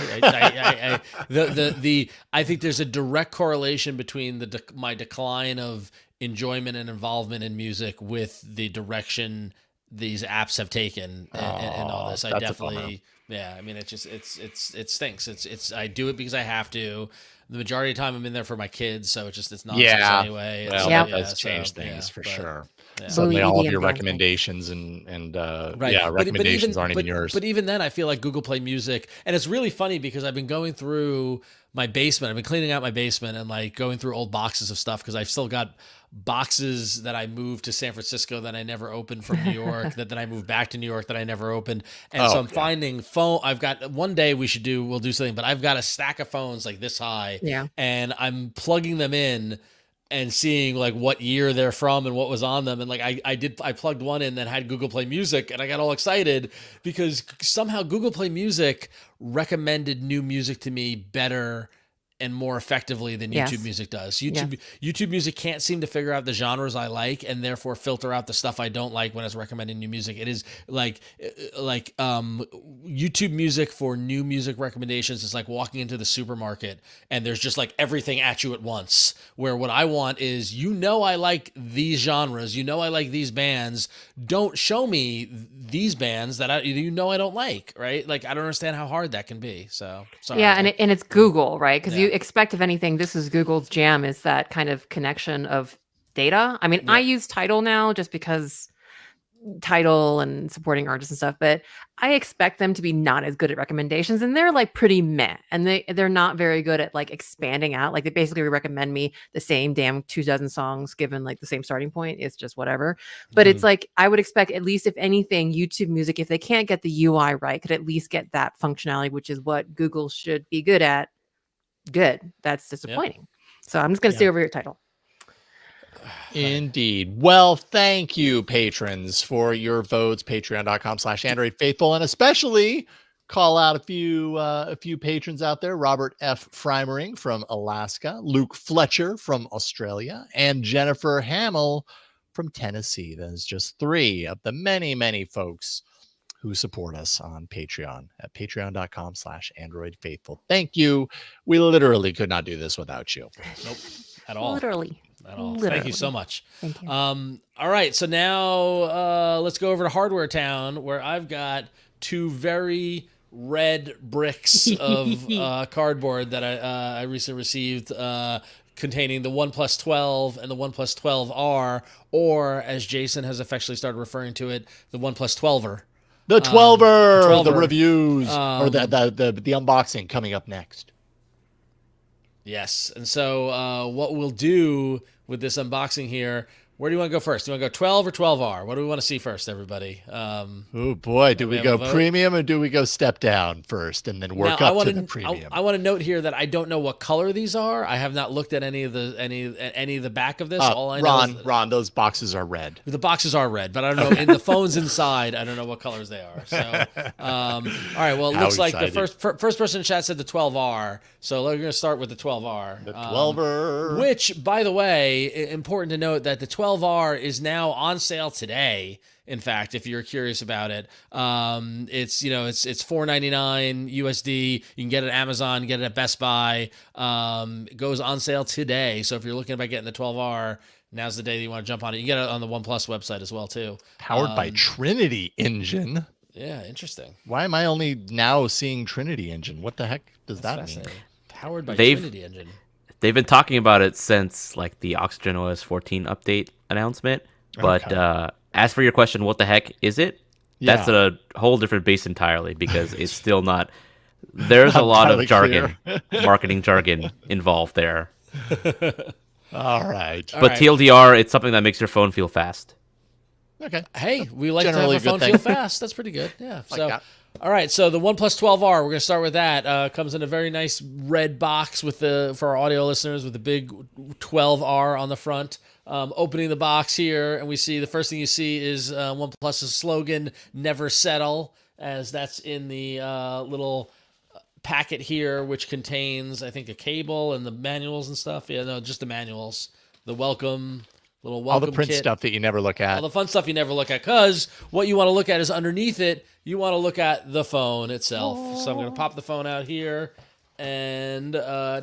I think there's a direct correlation between my decline of enjoyment and involvement in music with the direction these apps have taken and all this. I definitely, I mean, it stinks. I do it because I have to. The majority of the time I'm in there for my kids, so it's nonsense anyway. Well, that does change things for sure. Suddenly all of your recommendations and recommendations aren't even yours. But even then, I feel like Google Play Music, and it's really funny because I've been going through my basement. I've been cleaning out my basement and like going through old boxes of stuff because I've still got boxes that I moved to San Francisco that I never opened from New York, that then I moved back to New York that I never opened. And so I'm finding I've got one day we'll do something, but I've got a stack of phones like this high and I'm plugging them in and seeing like what year they're from and what was on them. And like I plugged one in that had Google Play Music and I got all excited because somehow Google Play Music recommended new music to me better and more effectively than YouTube Music does. YouTube Music can't seem to figure out the genres I like and therefore filter out the stuff I don't like when it's recommending new music. It is like YouTube Music for new music recommendations is like walking into the supermarket and there's just like everything at you at once. Where what I want is, I like these genres, I like these bands. Don't show me these bands that I don't like, right? Like I don't understand how hard that can be. So sorry. Yeah, and it's Google, right? Because you expect, if anything, this is Google's jam, is that kind of connection of data. I mean, I use Tidal now just because Tidal and supporting artists and stuff, but I expect them to be not as good at recommendations, and they're like pretty meh, and they're not very good at like expanding out. Like they basically recommend me the same damn 2,000 songs given like the same starting point. It's just whatever. But it's like I would expect, at least if anything, YouTube Music, if they can't get the UI right, could at least get that functionality, which is what Google should be good at. Good. That's disappointing. So I'm just going to stay over your Tidal. Indeed. Well, thank you, patrons, for your votes. Patreon.com/Android Faithful, and especially call out a few patrons out there: Robert F. Freimering from Alaska, Luke Fletcher from Australia, and Jennifer Hamill from Tennessee. That is just 3 of the many, many folks who support us on Patreon at patreon.com/Android Faithful. Thank you. We literally could not do this without you. Nope, at all. Literally. At all. Literally. Thank you so much. Thank you. All right, so now let's go over to Hardware Town, where I've got 2 very red bricks of cardboard that I recently received, containing the OnePlus 12 and the OnePlus 12R, or as Jason has affectionately started referring to it, the OnePlus 12er. The 12er, 12er. the reviews, or the unboxing coming up next. Yes, and so what we'll do with this unboxing here, where do you want to go first? Do you want to go 12 or 12R? What do we want to see first, everybody? Oh boy, do we go premium or do we go step down first and then work up to the premium? I want to note here that I don't know what color these are. I have not looked at any of the back of this. All I know is Ron, those boxes are red. The boxes are red, but I don't know in the phones inside. I don't know what colors they are. So, all right. Well, it looks like the first person in chat said the 12R. So we're going to start with the 12R. The 12er, which, by the way, important to note that the 12R is now on sale today. In fact, if you're curious about it, it's $4.99 USD. You can get it at Amazon, get it at Best Buy. It goes on sale today. So if you're looking about getting the 12R, now's the day that you want to jump on it. You can get it on the OnePlus website as well too. Powered by Trinity Engine. Yeah, interesting. Why am I only now seeing Trinity Engine? What the heck does that mean? Powered by Trinity Engine. They've been talking about it since like the Oxygen OS 14 update announcement. But as for your question, what the heck is it? Yeah. That's a whole different base entirely, because it's still not. There's a lot of jargon, marketing jargon involved there. All right. But TLDR, it's something that makes your phone feel fast. Okay. Hey, we like generally to have our phone feel fast. That's pretty good. Yeah. All right. So the OnePlus 12R, we're going to start with that. Comes in a very nice red box for our audio listeners, with the big 12R on the front. Opening the box here, and we see the first thing you see is OnePlus's slogan, "Never Settle," as that's in the little packet here, which contains, I think, a cable and the manuals and stuff. Yeah, no, just the manuals. The welcome all the print kit, stuff that you never look at. All the fun stuff you never look at, because what you want to look at is underneath it, you want to look at the phone itself. So I'm going to pop the phone out here and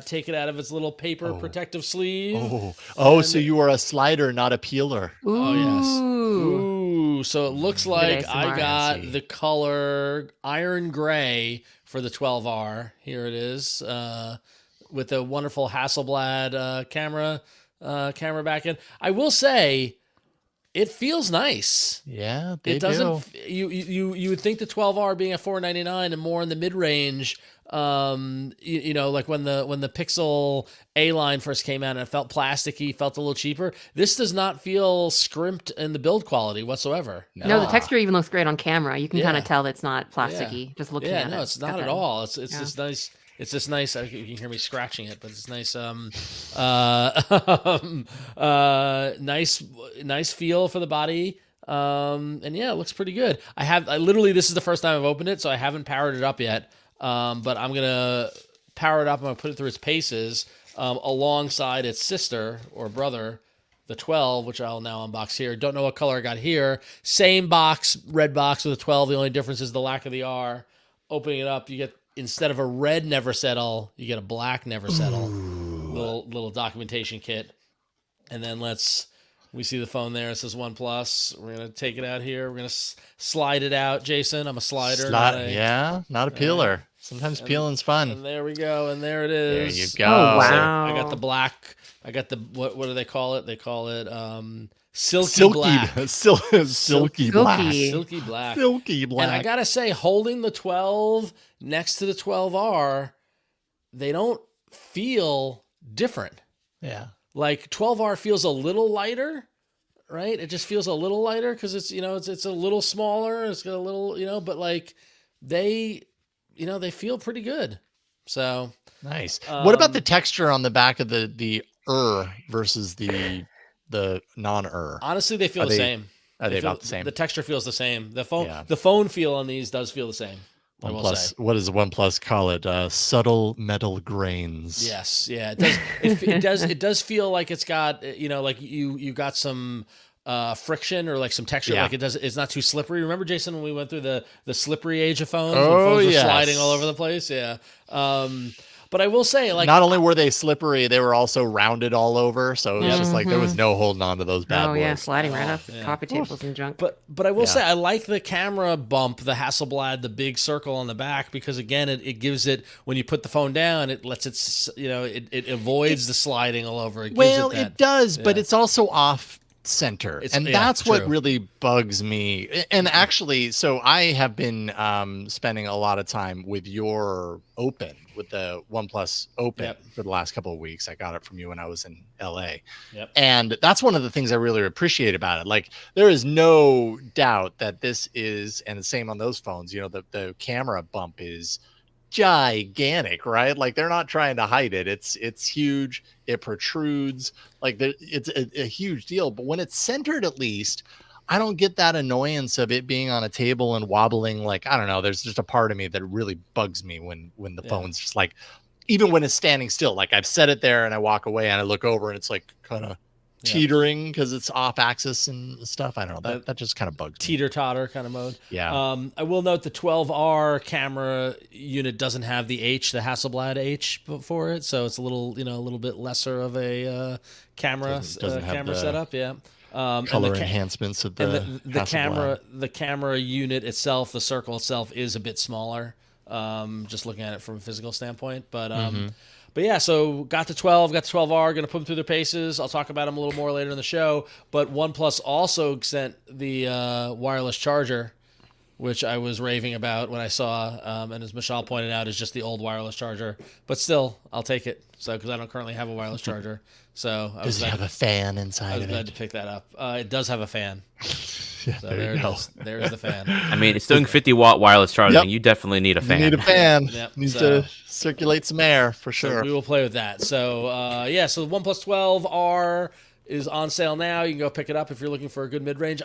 take it out of its little paper protective sleeve. So you are a slider, not a peeler. Ooh. Oh, yes. Ooh, so it looks like I got the color iron gray for the 12R. Here it is, with a wonderful Hasselblad camera back in. I will say, it feels nice. Yeah, it doesn't. You would think the 12R being at $499 and more in the mid range. Like when the Pixel A line first came out and it felt plasticky, felt a little cheaper. This does not feel scrimped in the build quality whatsoever. No, the texture even looks great on camera. You can kind of tell it's not plasticky just looking at it. No, it's not at all. It's this nice. It's this nice. You can hear me scratching it, but it's nice. Nice feel for the body. And yeah, it looks pretty good. This is the first time I've opened it, so I haven't powered it up yet. But I'm gonna power it up. I'm gonna put it through its paces alongside its sister or brother, the 12, which I'll now unbox here. Don't know what color I got here. Same box, red box with a 12. The only difference is the lack of the R. Opening it up, you get, instead of a red Never Settle, you get a black Never Settle. Little documentation kit. And then we see the phone there. It says OnePlus. We're going to take it out here. We're going to slide it out, Jason. I'm a slider. Not a peeler. Sometimes peeling's fun. And there we go. And there it is. There you go. Oh, wow. I got the black. I got the, what do they call it? They call it silky black. Silky black. Silky black. Silky black. And I got to say, holding the 12 next to the 12R, they don't feel different. Yeah. Like 12R feels a little lighter, right? It just feels a little lighter because it's a little smaller. It's got a little, but like they feel pretty good. So nice. What about the texture on the back of the versus the the non-er? Honestly, they feel the same. Are they about the same? The texture feels the same. The Yeah. phone feel on these does feel the same. I will say. What does OnePlus call it? Subtle metal grains. Yes, yeah, it does. It does feel like it's got, like you got some friction or like some texture. Yeah. Like it does. It's not too slippery. Remember, Jason, when we went through the slippery age of phones, Oh, when phones were yes. sliding all over the place. Yeah. But I will say, like, not only were they slippery, they were also rounded all over. So it was just like there was no holding on to those bad boys. Oh yeah, sliding right off the coffee tables and junk. But I will say I like the camera bump, the Hasselblad, the big circle on the back, because again it gives it, when you put the phone down, it lets it it avoids the sliding all over. It does, but it's also off center, and that's what true. really bugs me. And actually, so I have been spending a lot of time with your Open, with the OnePlus Open for the last couple of weeks. I got it from you when I was in LA. And that's one of the things I really appreciate about it. Like, there is no doubt that this is, and the same on those phones, the camera bump is gigantic, right? Like, they're not trying to hide it. It's huge. It protrudes. Like, it's a huge deal. But when it's centered, at least, I don't get that annoyance of it being on a table and wobbling. Like, I don't know. There's just a part of me that really bugs me when the phone's just like, even when it's standing still. Like, I've set it there and I walk away and I look over and it's like kind of teetering because it's off axis and stuff. I don't know. That just kind of bugs me. Teeter-totter kind of mode. Yeah. I will note the 12R camera unit doesn't have the Hasselblad H for it, so it's a little bit lesser of a camera setup. Yeah. Color enhancements of the camera unit itself, the circle itself, is a bit smaller. Just looking at it from a physical standpoint, but yeah, so got the 12R, going to put them through their paces. I'll talk about them a little more later in the show. But OnePlus also sent the wireless charger, which I was raving about when I saw, and as Mishaal pointed out, is just the old wireless charger. But still, I'll take it. So, because I don't currently have a wireless charger. So does it have a fan inside of it? I was glad to pick that up. It does have a fan. So there it is. There's the fan. I mean, it's doing 50-watt wireless charging. You definitely need a fan. You need a fan. Needs to circulate some air for sure. So we will play with that. So so the OnePlus 12R is on sale now. You can go pick it up if you're looking for a good mid-range.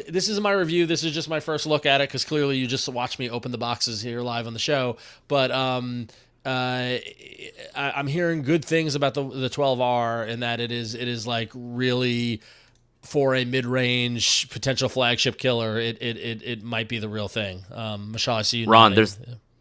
This is my review. This is just my first look at it, because clearly you just watched me open the boxes here live on the show. But I'm hearing good things about the 12R, in that it is like really, for a mid-range potential flagship killer, it might be the real thing. Mishaal, I see you. Ron,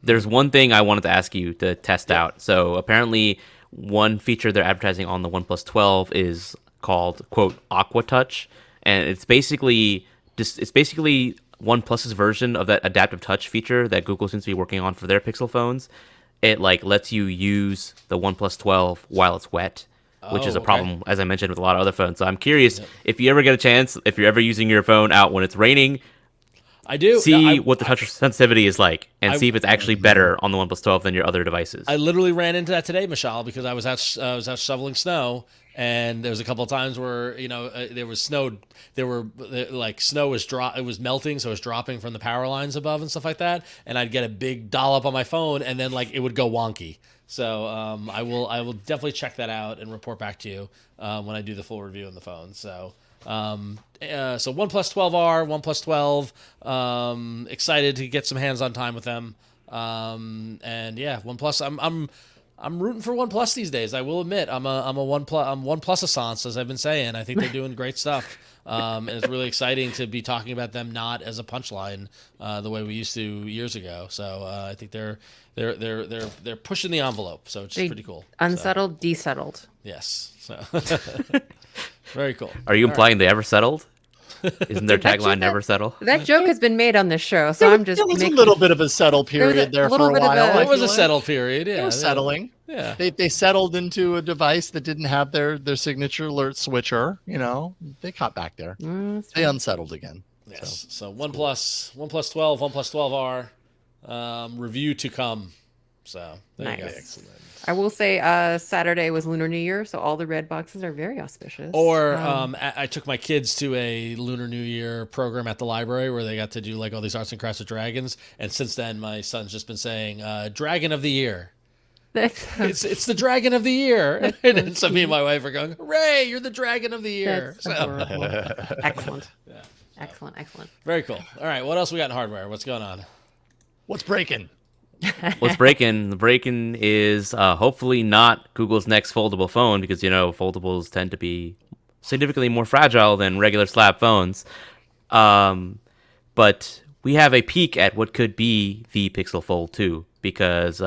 there's one thing I wanted to ask you to test out. So apparently, one feature they're advertising on the OnePlus 12 is called, quote, Aqua Touch, and it's basically OnePlus's version of that adaptive touch feature that Google seems to be working on for their Pixel phones. It lets you use the OnePlus 12 while it's wet, which is a problem, as I mentioned, with a lot of other phones. So I'm curious if you ever get a chance, if you're ever using your phone out when it's raining, see what the touch sensitivity is like, and see if it's actually better on the OnePlus 12 than your other devices. I literally ran into that today, Mishaal, because I was out shoveling snow, and there was a couple of times where there was snow. Snow was it was melting, so it was dropping from the power lines above and stuff like that. And I'd get a big dollop on my phone, and then it would go wonky. So I will definitely check that out and report back to you when I do the full review on the phone. So. So OnePlus 12R, OnePlus 12, excited to get some hands-on time with them. And yeah, OnePlus, I'm rooting for OnePlus these days. I will admit, I'm OnePlus-assance, as I've been saying. I think they're doing great stuff. And it's really exciting to be talking about them not as a punchline the way we used to years ago. So I think they're pushing the envelope. So it's pretty cool. Unsettled, desettled. Yes. So very cool. Are you implying they ever settled? Isn't their tagline "Never settle"? That joke has been made on this show, so I'm just. There was a little bit of a settle period there for a while. It was a settle period. Yeah, they were settling. Yeah, they settled into a device that didn't have their signature alert switcher. They caught back there. They unsettled again. Yes. So OnePlus 12, OnePlus 12R review to come. So there you go. Excellent. I will say Saturday was Lunar New Year, so all the red boxes are very auspicious. Or I took my kids to a Lunar New Year program at the library where they got to do all these arts and crafts with dragons. And since then, my son's just been saying, Dragon of the Year. It's the dragon of the year. And then so me and my wife are going, hooray, you're the dragon of the year. That's adorable. Excellent. Yeah. Excellent. Very cool. All right, what else we got in hardware? What's going on? What's breaking? What's breaking? The breaking is hopefully not Google's next foldable phone, because foldables tend to be significantly more fragile than regular slab phones. But we have a peek at what could be the Pixel Fold 2, because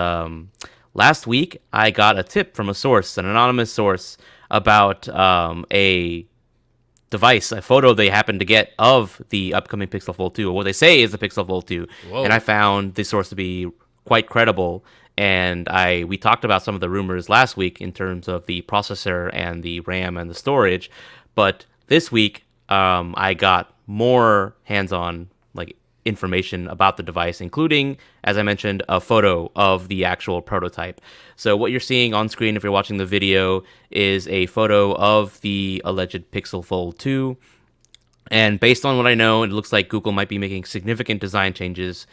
last week I got a tip from a source, an anonymous source, about a device, a photo they happened to get of the upcoming Pixel Fold 2, or what they say is the Pixel Fold 2. Whoa. And I found the source to be quite credible. And we talked about some of the rumors last week in terms of the processor and the RAM and the storage. But this week, I got more hands-on information about the device, including, as I mentioned, a photo of the actual prototype. So what you're seeing on screen, if you're watching the video, is a photo of the alleged Pixel Fold 2. And based on what I know, it looks like Google might be making significant design changes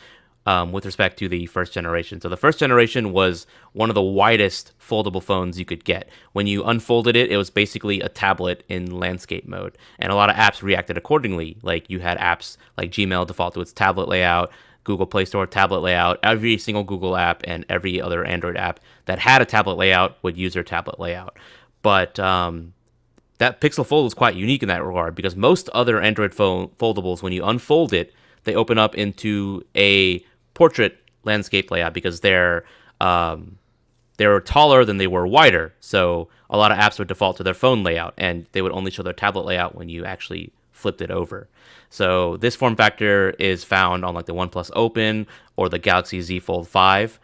with respect to the first generation. So the first generation was one of the widest foldable phones you could get. When you unfolded it, it was basically a tablet in landscape mode. And a lot of apps reacted accordingly. Like you had apps like Gmail default to its tablet layout, Google Play Store tablet layout. Every single Google app and every other Android app that had a tablet layout would use their tablet layout. But that Pixel Fold is quite unique in that regard, because most other Android phone foldables, when you unfold it, they open up into a portrait landscape layout, because they're taller than they were wider. So a lot of apps would default to their phone layout, and they would only show their tablet layout when you actually flipped it over. So this form factor is found on the OnePlus Open or the Galaxy Z Fold 5.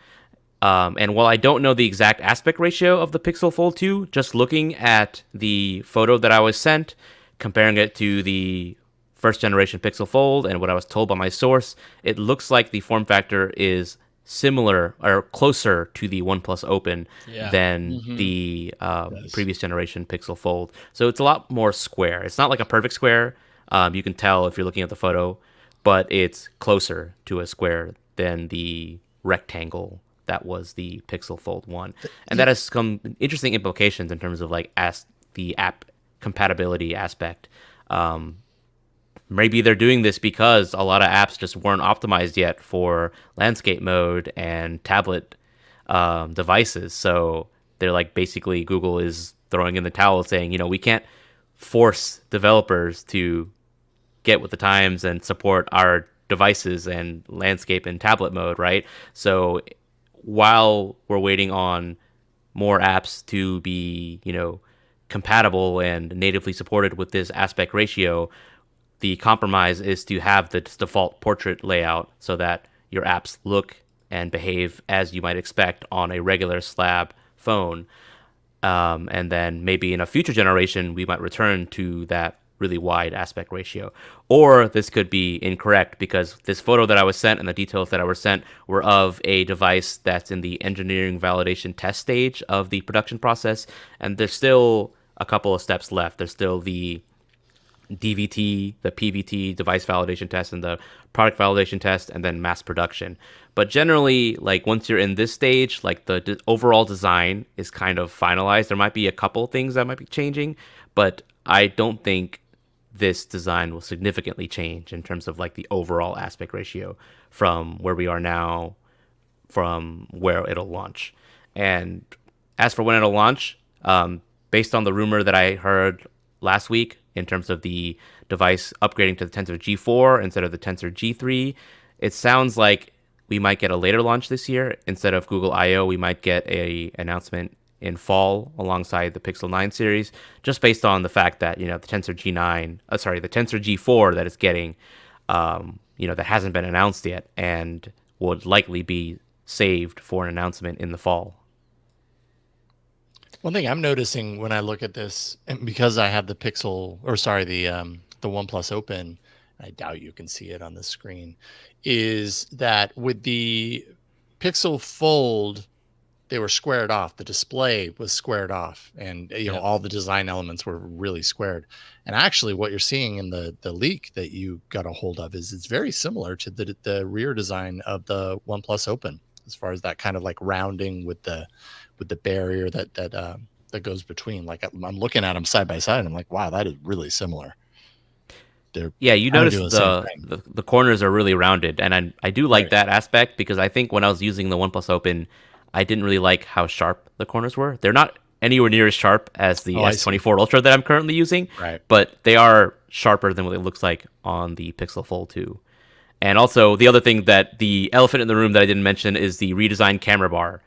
And while I don't know the exact aspect ratio of the Pixel Fold 2, just looking at the photo that I was sent, comparing it to the first generation Pixel Fold and what I was told by my source, it looks like the form factor is similar or closer to the OnePlus Open than the previous generation Pixel Fold. So it's a lot more square. It's not like a perfect square. You can tell if you're looking at the photo, but it's closer to a square than the rectangle that was the Pixel Fold 1. And that has some interesting implications in terms of the app compatibility aspect. Maybe they're doing this because a lot of apps just weren't optimized yet for landscape mode and tablet devices. So they're basically Google is throwing in the towel, saying, we can't force developers to get with the times and support our devices and landscape and tablet mode, right? So while we're waiting on more apps to be, compatible and natively supported with this aspect ratio, the compromise is to have the default portrait layout so that your apps look and behave as you might expect on a regular slab phone. And then maybe in a future generation, we might return to that really wide aspect ratio. Or this could be incorrect, because this photo that I was sent and the details that I were sent were of a device that's in the engineering validation test stage of the production process. And there's still a couple of steps left. There's still the DVT, the PVT, device validation test, and the product validation test, and then mass production. But generally, once you're in this stage, the overall design is kind of finalized. There might be a couple things that might be changing, but I don't think this design will significantly change in terms of the overall aspect ratio from where we are now, from where it'll launch. And as for when it'll launch, based on the rumor that I heard last week in terms of the device upgrading to the Tensor G4 instead of the Tensor G3, it sounds like we might get a later launch this year. Instead of Google I/O, we might get a announcement in fall alongside the Pixel 9 series, just based on the fact that the Tensor G4 that it's getting, that hasn't been announced yet and would likely be saved for an announcement in the fall. One thing I'm noticing when I look at this, and because I have the OnePlus Open, I doubt you can see it on the screen, is that with the Pixel Fold, they were squared off. The display was squared off, and all the design elements were really squared. And actually, what you're seeing in the leak that you got a hold of is it's very similar to the rear design of the OnePlus Open. as far as that kind of like rounding with the barrier that goes between. Like I'm looking at them side by side, and I'm like, wow, that is really similar. Yeah, you kinda notice doing the same the corners are really rounded, and I do like that aspect, because I think when I was using the OnePlus Open, I didn't really like how sharp the corners were. They're not anywhere near as sharp as the S24 Ultra that I'm currently using, Right. but they are sharper than what it looks like on the Pixel Fold 2. And also, the other thing, that the elephant in the room that I didn't mention, is the redesigned camera bar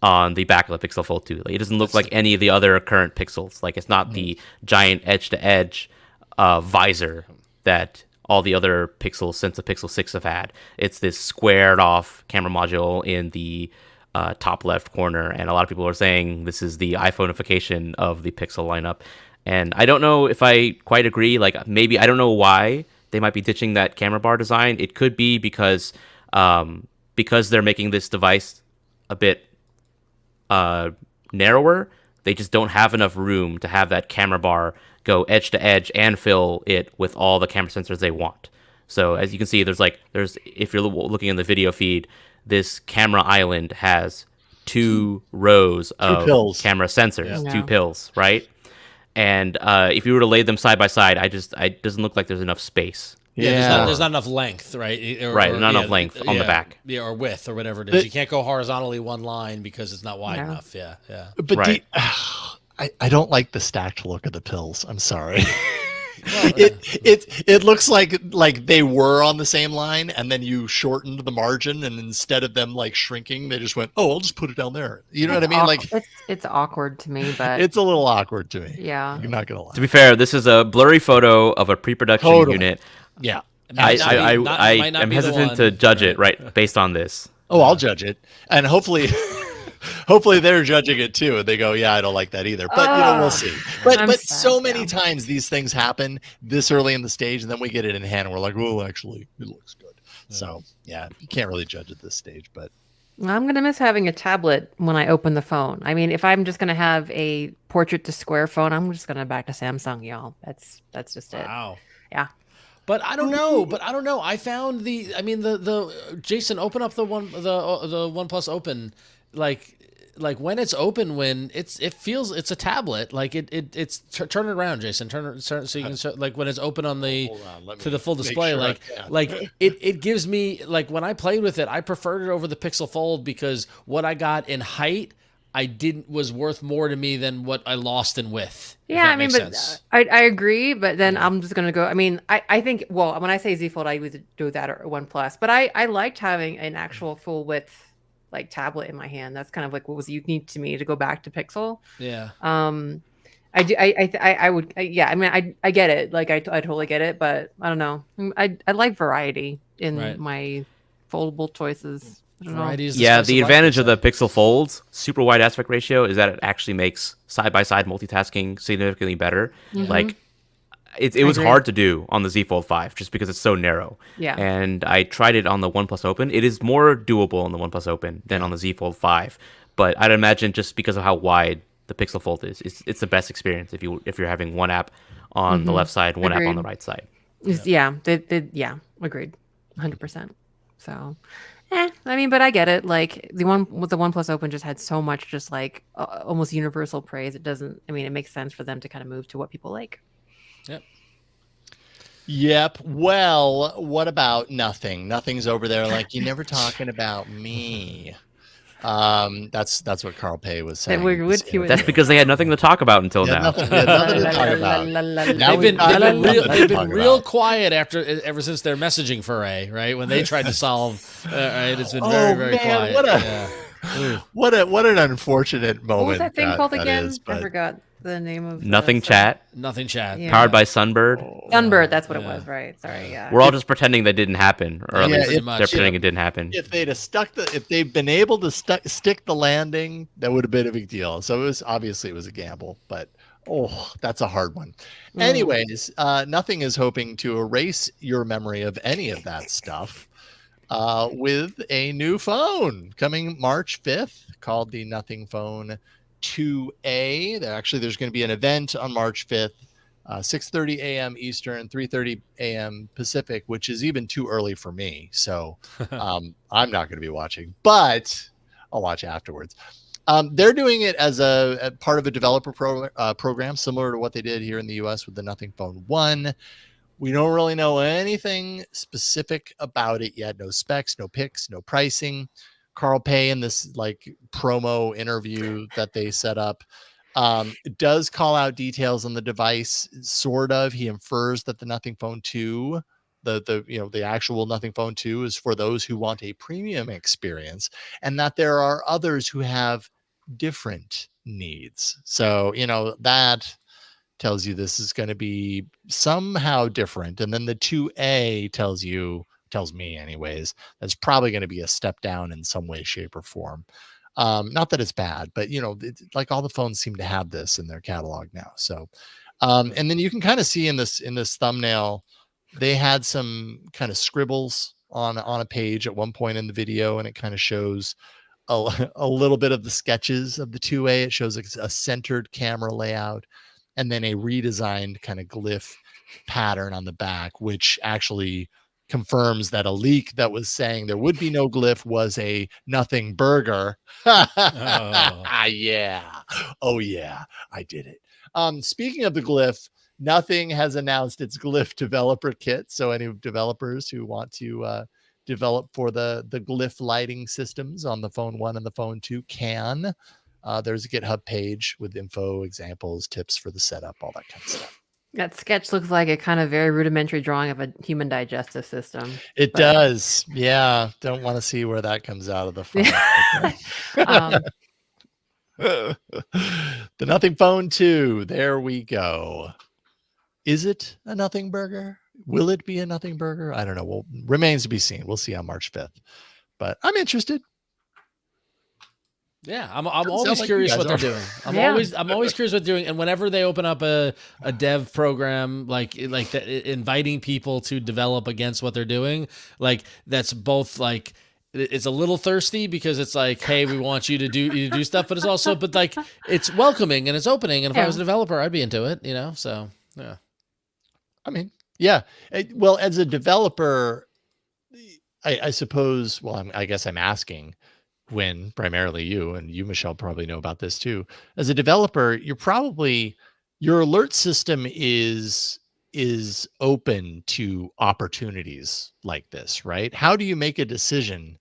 on the back of the Pixel Fold 2. Like, it doesn't look like any of the other current Pixels. Like, it's not the giant edge-to-edge visor that all the other Pixels since the Pixel 6 have had. It's this squared-off camera module in the top left corner, and a lot of people are saying this is the iPhoneification of the Pixel lineup. And I don't know if I quite agree. Like, maybe, I don't know why they might be ditching that camera bar design. It could be because they're making this device a bit narrower. They just don't have enough room to have that camera bar go edge to edge and fill it with all the camera sensors they want. So as you can see, there's if you're looking in the video feed, this camera island has two rows of camera sensors, two pills, right? And if you were to lay them side by side, it doesn't look like there's enough space. Yeah, there's not enough length, right? Not enough length on the back. Yeah, or width, or whatever it is. You can't go horizontally one line because it's not wide enough. Yeah. But I don't like the stacked look of the pills. I'm sorry. Well, it looks like they were on the same line, and then you shortened the margin, and instead of them like shrinking, they just went, "Oh, I'll just put it down there." You know what I mean? Like it's awkward to me, but it's a little awkward to me. Yeah, you're not gonna lie. To be fair, this is a blurry photo of a pre-production unit. Yeah, I am hesitant to judge it based on this. Oh, I'll judge it, and hopefully they're judging it too, and they go, "Yeah, I don't like that either." But we'll see. But so many times these things happen this early in the stage, and then we get it in hand, and we're like, "Oh, actually, it looks good." Yeah. So yeah, you can't really judge at this stage. But I'm gonna miss having a tablet when I open the phone. I mean, if I'm just gonna have a portrait to square phone, I'm just gonna back to Samsung, y'all. That's just it. Wow. Yeah. But I don't know. I found the Jason, open up the OnePlus Open, like when it's open, when it feels it's a tablet, like it's turn it around, Jason, turn it so you can like when it's open on the to the full display, it gives me, like, when I played with it, I preferred it over the Pixel Fold, because what I got in height was worth more to me than what I lost in width. Yeah, I mean, but I agree, but then I'm just gonna go. I mean, I think, well, when I say Z Fold, I would do that or OnePlus, but I liked having an actual full width like tablet in my hand. That's kind of like what was unique to me to go back to Pixel. Yeah. I would. Yeah. I mean, I get it. Like I totally get it, but I don't know. I like variety in my foldable choices. The advantage of the Pixel Fold's super wide aspect ratio is that it actually makes side-by-side multitasking significantly better. Mm-hmm. Like, it was hard to do on the Z Fold 5 just because it's so narrow. Yeah. And I tried it on the OnePlus Open. It is more doable on the OnePlus Open than on the Z Fold 5. But I'd imagine just because of how wide the Pixel Fold is, it's the best experience if you're having one app on the left side, one app on the right side. Yeah. Agreed. 100%. So... I mean, but I get it. Like the OnePlus Open just had so much, just like almost universal praise. It doesn't. I mean, it makes sense for them to kind of move to what people like. Yep. Well, what about nothing? Nothing's over there. Like, you're never talking about me. That's what Carl Pay was saying. That's because they had nothing to talk about until now. Nothing to talk about. They've been real quiet ever since their messaging foray, right? When they tried to solve, it's been very quiet. What an unfortunate moment. What was that thing called again? I forgot the name of Nothing Chat. Nothing Chat. Yeah. Powered by Sunbird. Sunbird, that's what it was, right? Sorry, yeah. We're all just pretending that didn't happen, or at least they're pretending it didn't happen. If they'd been able to stick the landing, that would have been a big deal. So it was a gamble, but that's a hard one. Anyways, Nothing is hoping to erase your memory of any of that stuff with a new phone coming March 5th called the Nothing Phone 2A. There's going to be an event on March 5th 6:30 a.m. Eastern, 3:30 a.m. Pacific, which is even too early for me. So I'm not going to be watching, but I'll watch afterwards. They're doing it as a part of a developer program, similar to what they did here in the US with the Nothing Phone 1. We don't really know anything specific about it yet. No specs, no pics, no pricing. Carl Pei in this like promo interview that they set up it does call out details on the device, sort of. He infers that the Nothing Phone 2, the actual Nothing Phone 2 is for those who want a premium experience, and that there are others who have different needs. So, that tells you this is going to be somehow different. And then the 2A tells me anyways, that's probably going to be a step down in some way, shape, or form. Not that it's bad, but like all the phones seem to have this in their catalog now. So, and then you can kind of see in this thumbnail, they had some kind of scribbles on a page at one point in the video, and it kind of shows a little bit of the sketches of the 2A. It shows a centered camera layout, and then a redesigned kind of glyph pattern on the back, which actually confirms that a leak that was saying there would be no glyph was a nothing burger. Yeah. Oh yeah, I did it. Speaking of the glyph, Nothing has announced its glyph developer kit. So any developers who want to develop for the glyph lighting systems on the Phone 1 and the Phone 2 can. There's a GitHub page with info, examples, tips for the setup, all that kind of stuff. That sketch looks like a kind of very rudimentary drawing of a human digestive system. It does. Yeah. Don't want to see where that comes out of the phone. The Nothing Phone 2. There we go. Is it a nothing burger? Will it be a nothing burger? I don't know. Well, remains to be seen. We'll see on March 5th. But I'm interested. Yeah, I'm always curious what they're doing. I'm always curious what they're doing. And whenever they open up a dev program like inviting people to develop against what they're doing, like that's both like it's a little thirsty because it's like, hey, we want you to do stuff, but it's also like it's welcoming and it's opening. And if I was a developer, I'd be into it, So yeah. I mean, yeah. Well, as a developer, I suppose. Well, I guess I'm asking. When primarily you, Mishaal, probably know about this too. As a developer, your alert system is open to opportunities like this, right? How do you make a decision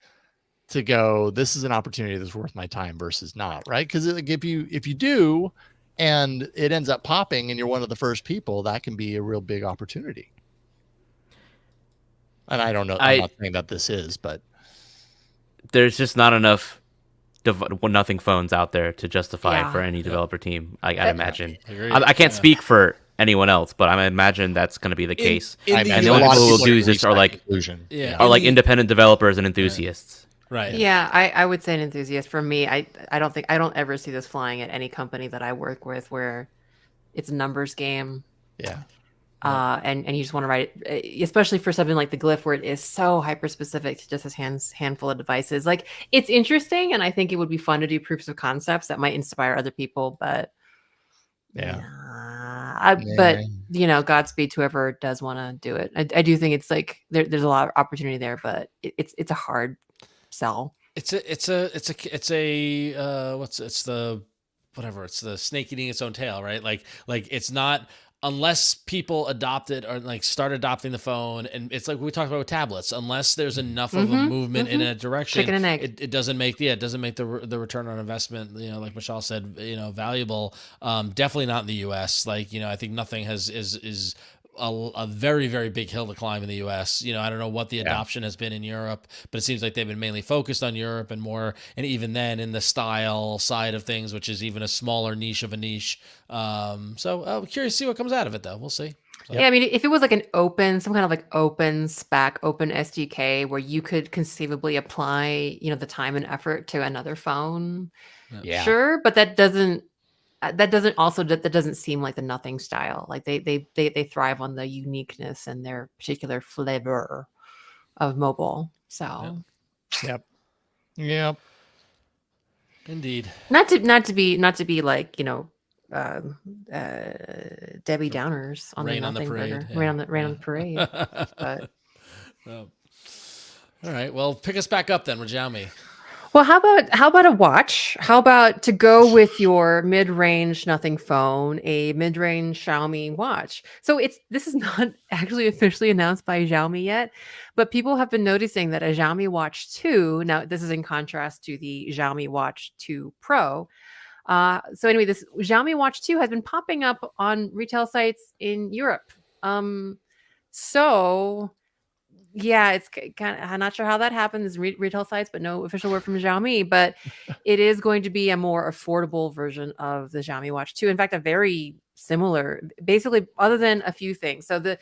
to go, this is an opportunity that's worth my time versus not, right? Because if you do, and it ends up popping and you're one of the first people, that can be a real big opportunity. And I don't know, I'm not saying that this is, but there's just not enough Nothing Phones out there to justify for any developer team. I'd imagine. I can't speak for anyone else, but I imagine that's going to be the case. And the only people who will do this are like independent developers and enthusiasts. Right. Yeah, I would say an enthusiast. For me, I don't ever see this flying at any company that I work with where it's a numbers game. Yeah. And you just want to write it, especially for something like the glyph where it is so hyper specific to just a handful of devices. Like, it's interesting, and I think it would be fun to do proofs of concepts that might inspire other people. But but Godspeed to whoever does want to do it. I do think it's like there's a lot of opportunity there, but it's a hard sell. It's the snake eating its own tail, right? Like it's not. Unless people adopt it or like start adopting the phone, and it's like we talked about with tablets. Unless there's enough of a movement in a direction, chicken and egg. It doesn't make the return on investment. Like Mishaal said, valuable. Definitely not in the U.S. Like I think Nothing is a very, very big hill to climb in the US. I don't know what the adoption has been in Europe, but it seems like they've been mainly focused on Europe and more, and even then in the style side of things, which is even a smaller niche of a niche. So I'm curious to see what comes out of it though. We'll see. So. Yeah, I mean, if it was like some kind of like open spec, open SDK where you could conceivably apply, the time and effort to another phone, sure, but that doesn't seem like the Nothing style. Like they thrive on the uniqueness and their particular flavor of mobile. So Yep. Indeed. Not to be like, Debbie Downers on Rain the on the Nothing parade. Burger. Yeah. Rain on the parade. But Oh. All right. Well, pick us back up then, Rajami. well, how about a watch? How about to go with your mid-range nothing phone, a mid-range Xiaomi watch? So this is not actually officially announced by Xiaomi yet, but people have been noticing that a Xiaomi Watch 2, now this is in contrast to the Xiaomi Watch 2 Pro. So anyway, this Xiaomi Watch 2 has been popping up on retail sites in Europe. So yeah, it's kind of, I'm not sure how that happens, retail sites, but no official word from Xiaomi. But it is going to be a more affordable version of the Xiaomi Watch 2. In fact, a very similar, basically, other than a few things. So the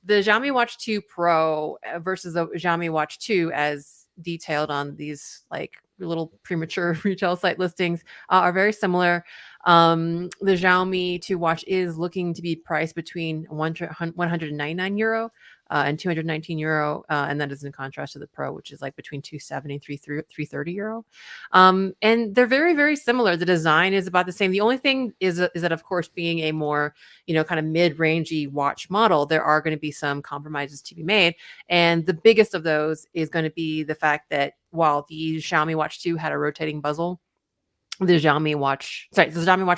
Xiaomi Watch 2 Pro versus the Xiaomi Watch 2, as detailed on these like little premature retail site listings, are very similar. The Xiaomi 2 watch is looking to be priced between 199 euro and 219 euro, and that is in contrast to the Pro, which is like between 270 and 330 euro. And they're very, very similar. The design is about the same. The only thing is that, of course, being a more, kind of mid-rangey watch model, there are going to be some compromises to be made. And the biggest of those is going to be the fact that while the Xiaomi Watch 2 had a rotating bezel, the Xiaomi Watch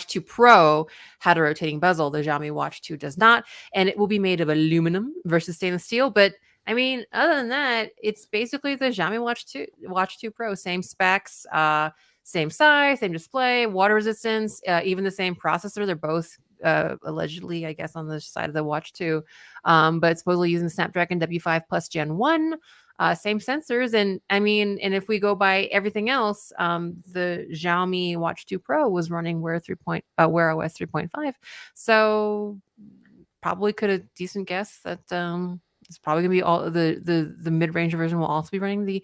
2 Pro had a rotating bezel. The Xiaomi Watch 2 does not, and it will be made of aluminum versus stainless steel. But I mean, other than that, it's basically the Xiaomi Watch 2 Pro, same specs, same size, same display, water resistance, even the same processor. They're both allegedly, I guess, on the side of the Watch 2, but supposedly using Snapdragon W5 Plus Gen 1. Same sensors. And I mean, and if we go by everything else, the Xiaomi Watch 2 Pro was running Wear OS 3.5. So probably could have decent guess that it's probably gonna be all the mid-range version will also be running the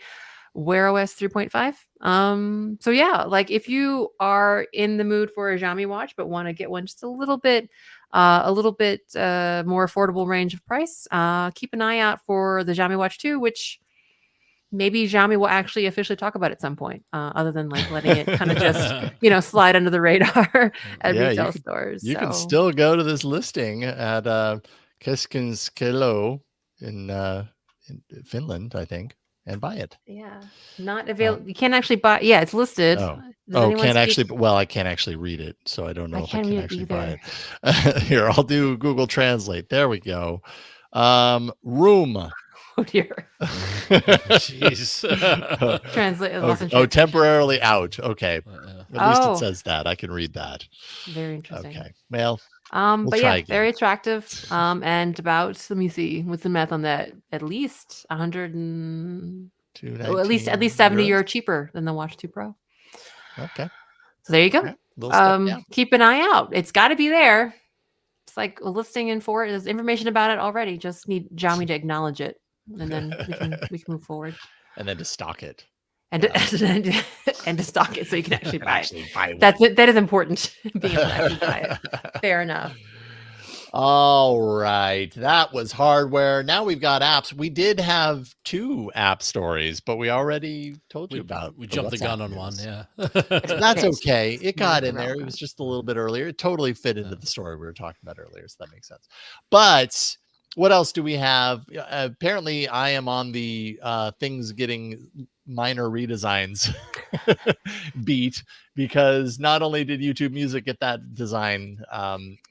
Wear OS 3.5. So yeah, like if you are in the mood for a Xiaomi watch but want to get one just a little bit more affordable range of price, keep an eye out for the Xiaomi Watch 2, which maybe Xiaomi will actually officially talk about at some point, other than like letting it kind of just, slide under the radar at retail stores. You can still go to this listing at Keskinskelo in Finland, I think, and buy it. Yeah, not available. You can't actually buy. Yeah, it's listed. Can't actually. Well, I can't actually read it, so I don't know if I can actually buy it. Here, I'll do Google Translate. There we go. Room. Oh dear. Jeez. Translate. Temporarily out. Okay. At least it says that. I can read that. Very interesting. Okay. Well. But yeah, very attractive. And about, let me see, what's the math on that? At least 100 and at least 70 euro cheaper than the Watch 2 Pro. Okay. So there you go. Right. Keep an eye out. It's got to be there. It's like a listing in for it. There's information about it already. Just need Xiaomi to acknowledge it, and then we can move forward. And then to stock it. And to stock it so you can actually buy it. That is important. Being able to actually buy it. Fair enough. All right. That was hardware. Now we've got apps. We did have 2 app stories, but we already told you about. We jumped the gun on one. Yeah. That's okay. It got in there. It was just a little bit earlier. It totally fit into the story we were talking about earlier. So that makes sense. But what else do we have? Apparently, I am on the things getting minor redesigns beat, because not only did YouTube Music get that design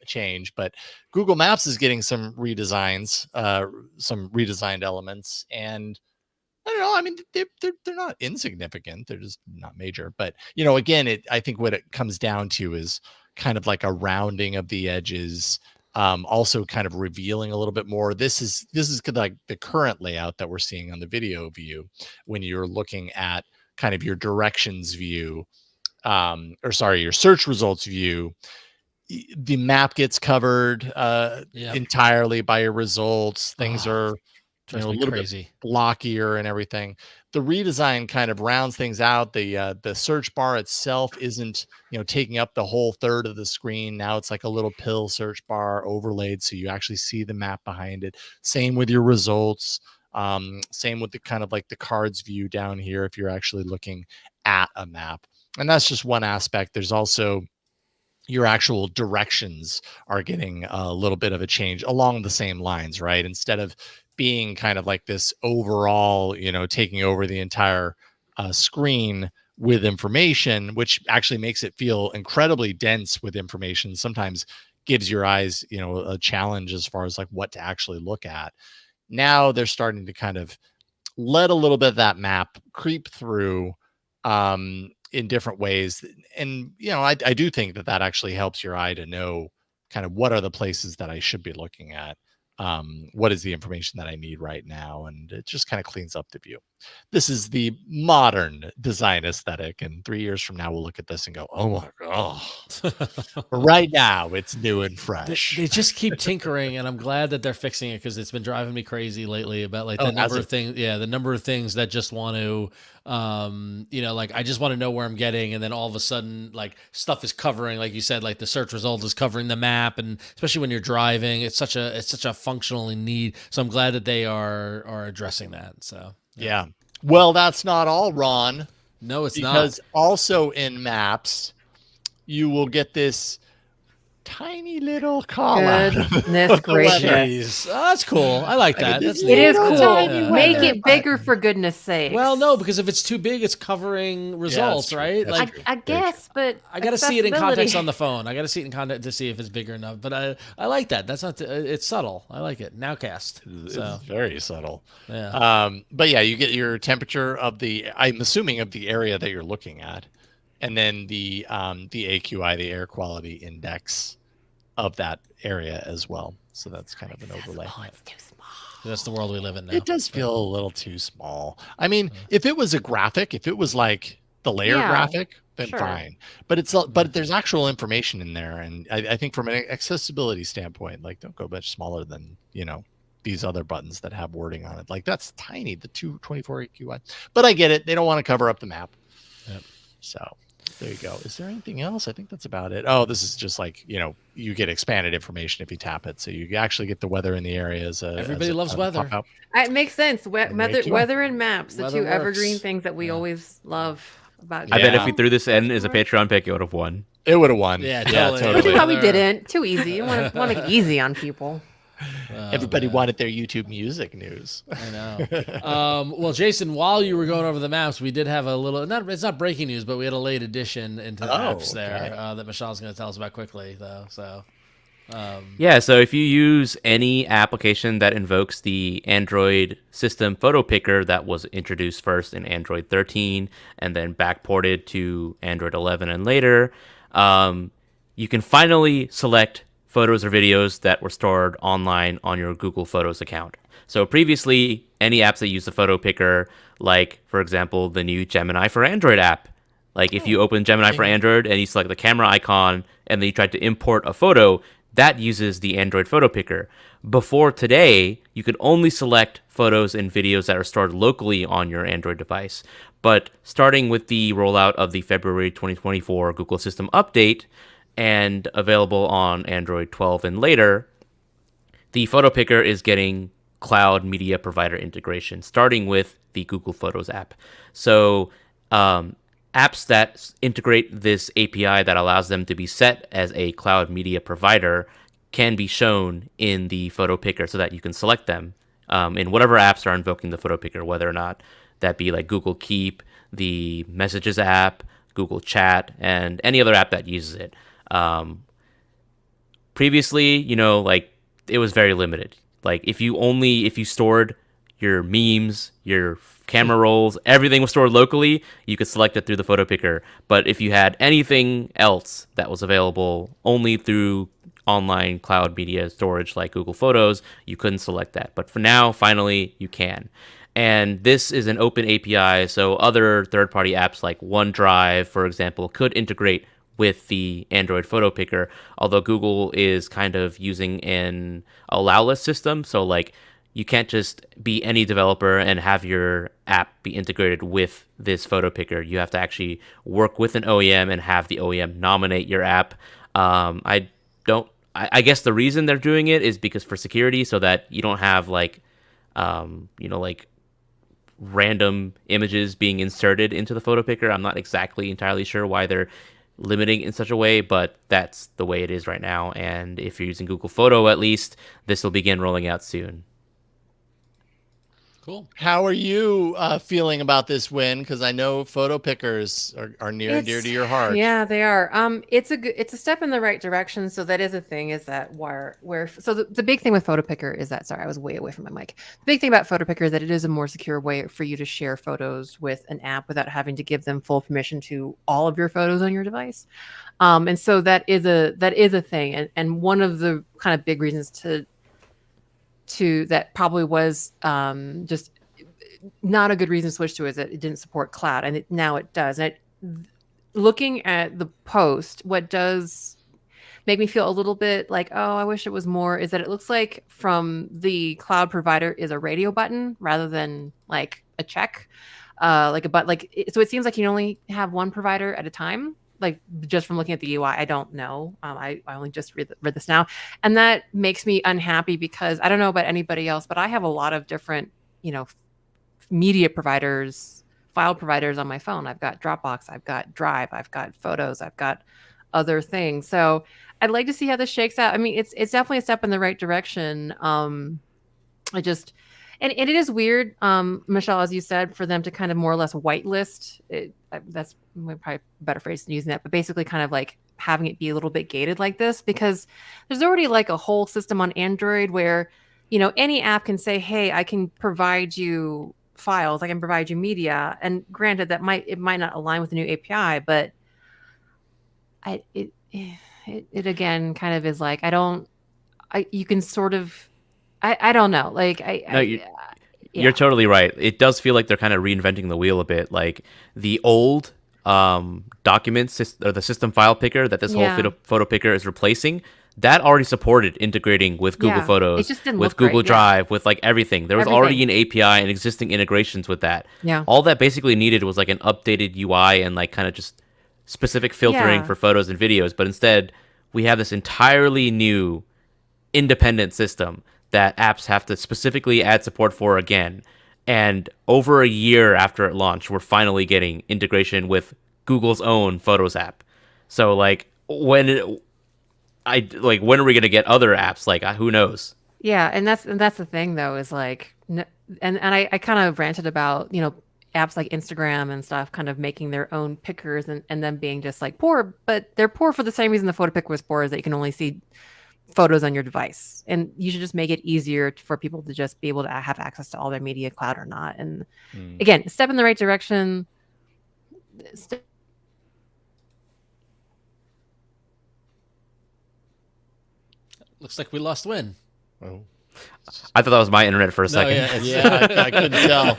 change, but Google Maps is getting some redesigns, some redesigned elements. And I don't know. I mean, they're not insignificant. They're just not major. But, again, I think what it comes down to is kind of like a rounding of the edges. Also kind of revealing a little bit more. This is like the current layout that we're seeing on the video view when you're looking at kind of your directions view, your search results view. The map gets covered entirely by your results. Things are a little bit blockier and everything. The redesign kind of rounds things out. The search bar itself isn't taking up the whole third of the screen. Now it's like a little pill search bar overlaid, so you actually see the map behind it. Same with your results. Same with the kind of like the cards view down here if you're actually looking at a map. And that's just one aspect. There's also your actual directions are getting a little bit of a change along the same lines, right? Instead of being kind of like this overall, taking over the entire screen with information, which actually makes it feel incredibly dense with information, sometimes gives your eyes, a challenge as far as like what to actually look at. Now they're starting to kind of let a little bit of that map creep through in different ways. And, I do think that actually helps your eye to know kind of what are the places that I should be looking at. What is the information that I need right now? And it just kind of cleans up the view. This is the modern design aesthetic. And 3 years from now, we'll look at this and go, oh my God. But right now, it's new and fresh. They just keep tinkering, and I'm glad that they're fixing it because it's been driving me crazy lately about like the number of things. Yeah, the number of things that just want to, like I just want to know where I'm getting, and then all of a sudden, like stuff is covering, like you said, like the search result is covering the map, and especially when you're driving, it's such a functional need. So I'm glad that they are addressing that. So yeah. Well, that's not all, Ron. No, it's not. Because also in maps, you will get this tiny little call out. Goodness gracious. Oh, that's cool. I like that. It is cool. Make it bigger for goodness sake. Well, no, because if it's too big, it's covering results, right? Like I guess, but I got to see it in context on the phone. I got to see it in context to see if it's big enough. But I like that. That's not. It's subtle. I like it. Nowcast. It's very subtle. Yeah. But yeah, you get your temperature of I'm assuming of the area that you're looking at, and then the AQI, the air quality index of that area as well. So that's kind of an overlay. It's too small. That's the world we live in now. It does feel a little too small. I mean, if it was a graphic, if it was like the layer graphic, then fine. But there's actual information in there, and I think from an accessibility standpoint, like don't go much smaller than these other buttons that have wording on it. Like that's tiny, the 224 AQI. But I get it; they don't want to cover up the map. Yep. So there you go. Is there anything else? I think that's about it. Oh, this is just like, you get expanded information if you tap it. So you actually get the weather in the area everybody loves weather. It makes sense. Weather and maps, the two evergreen things that we always love about. I bet if we threw this in as a Patreon pick, it would have won. It would have won. Yeah, totally. But you probably didn't. Too easy. You want to make it easy on people. Everybody wanted their YouTube music news. I know. Well, Jason, while you were going over the maps, we did have a little, it's not breaking news, but we had a late addition into the apps there that Mishaal's going to tell us about quickly, though. So, yeah, so if you use any application that invokes the Android system photo picker that was introduced first in Android 13 and then backported to Android 11 and later, you can finally select photos or videos that were stored online on your Google Photos account. So previously, any apps that use the photo picker, like, for example, the new Gemini for Android app, like if you open Gemini for Android and you select the camera icon and then you try to import a photo, that uses the Android photo picker. Before today, you could only select photos and videos that are stored locally on your Android device. But starting with the rollout of the February 2024 Google System Update, and available on Android 12 and later, the photo picker is getting cloud media provider integration, starting with the Google Photos app. So apps that integrate this API that allows them to be set as a cloud media provider can be shown in the photo picker so that you can select them in whatever apps are invoking the photo picker, whether or not that be like Google Keep, the Messages app, Google Chat, and any other app that uses it. Previously, like it was very limited. Like if you stored your memes, your camera rolls, everything was stored locally, you could select it through the photo picker. But if you had anything else that was available only through online cloud media storage like Google Photos, you couldn't select that. But for now, finally, you can. And this is an open API, so other third-party apps like OneDrive, for example, could integrate with the Android photo picker, although Google is kind of using an allow-less system. So like you can't just be any developer and have your app be integrated with this photo picker. You have to actually work with an OEM and have the OEM nominate your app. I guess the reason they're doing it is because for security, so that you don't have like random images being inserted into the photo picker. I'm not exactly entirely sure why they're limiting in such a way, but that's the way it is right now. And if you're using Google Photo, at least this will begin rolling out soon. Cool. How are you feeling about this win? Because I know photo pickers are near and dear to your heart. Yeah, they are. It's a step in the right direction. So that is a thing. Is that so the big thing with photo picker is that, sorry, I was way away from my mic. The big thing about photo picker is that it is a more secure way for you to share photos with an app without having to give them full permission to all of your photos on your device. And so that is a thing. And one of the kind of big reasons to that probably was just not a good reason to switch to is that it didn't support cloud, and now it does. And looking at the post, what does make me feel a little bit like, oh, I wish it was more, is that it looks like from the cloud provider is a radio button rather than like a check, like a button. So it seems like you only have one provider at a time. Like, just from looking at the UI, I don't know. I only just read this now. And that makes me unhappy because I don't know about anybody else, but I have a lot of different, media providers, file providers on my phone. I've got Dropbox, I've got Drive, I've got Photos, I've got other things. So I'd like to see how this shakes out. I mean, it's definitely a step in the right direction. And it is weird, Mishaal, as you said, for them to kind of more or less whitelist it. That's probably a better phrase than using that, but basically kind of like having it be a little bit gated like this, because there's already like a whole system on Android where, any app can say, hey, I can provide you files, I can provide you media. And granted, it might not align with the new API, but it again kind of is like, you can sort of, I don't know. Like You're totally right. It does feel like they're kind of reinventing the wheel a bit. Like the old documents or the system file picker that this whole photo picker is replacing, that already supported integrating with Google Photos, it just didn't with look Google great, Drive, with like everything. There was already an API and existing integrations with that. Yeah. All that basically needed was like an updated UI and like kind of just specific filtering for photos and videos. But instead, we have this entirely new independent system that apps have to specifically add support for again. And over a year after it launched, we're finally getting integration with Google's own Photos app. So like when are we gonna get other apps? Like who knows? Yeah, and that's the thing though, is like, and I kind of ranted about apps like Instagram and stuff kind of making their own pickers and them being just like poor, but they're poor for the same reason the photo picker was poor, is that you can only see photos on your device, and you should just make it easier for people to just be able to have access to all their media, cloud or not. And again, step in the right direction. Looks like we lost Win. Oh. I thought that was my internet for a second. I couldn't tell.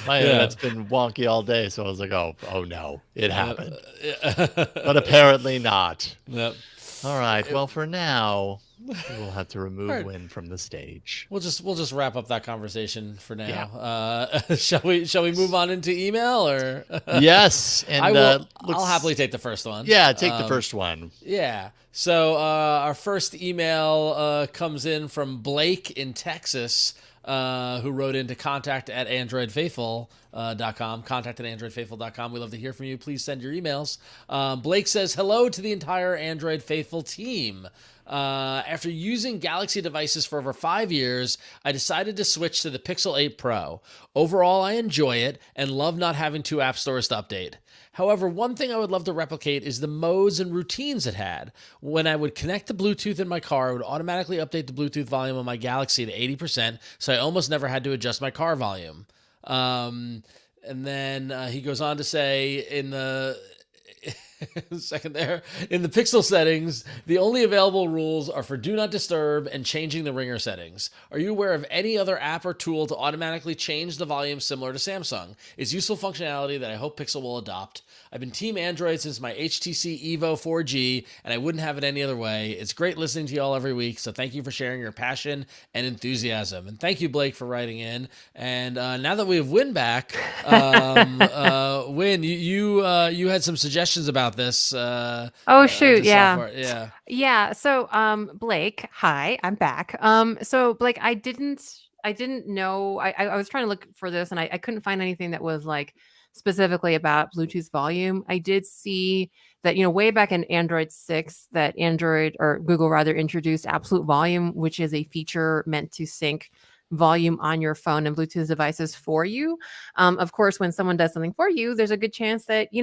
My internet's been wonky all day, so I was like, oh no, it happened. But apparently not. Yep. All right. Well, for now, we'll have to remove Win from the stage. We'll just wrap up that conversation for now. Yeah. Shall we move on into email or? Yes, and I'll happily take the first one. Yeah, take the first one. Yeah. So our first email comes in from Blake in Texas, who wrote into contact@androidfaithful.com, contact@androidfaithful.com. We love to hear from you. Please send your emails. Blake says, hello to the entire Android Faithful team. After using Galaxy devices for over 5 years, I decided to switch to the Pixel 8 Pro. Overall, I enjoy it and love not having 2 app stores to update. However, one thing I would love to replicate is the modes and routines it had. When I would connect the Bluetooth in my car, it would automatically update the Bluetooth volume on my Galaxy to 80%, so I almost never had to adjust my car volume. And then he goes on to say in the second there, in the Pixel settings, the only available rules are for do not disturb and changing the ringer settings. Are you aware of any other app or tool to automatically change the volume similar to Samsung? It's useful functionality that I hope Pixel will adopt. I've been Team Android since my HTC Evo 4G, and I wouldn't have it any other way. It's great listening to you all every week, so thank you for sharing your passion and enthusiasm. And thank you, Blake, for writing in. And now that we have Win back, Win, you had some suggestions about this. Yeah. So Blake, hi, I'm back. So Blake, I didn't know. I was trying to look for this, and I couldn't find anything that was like specifically about Bluetooth volume. I did see that, way back in Android 6, that Android or Google rather introduced absolute volume, which is a feature meant to sync volume on your phone and Bluetooth devices for you. Of course, when someone does something for you, there's a good chance that they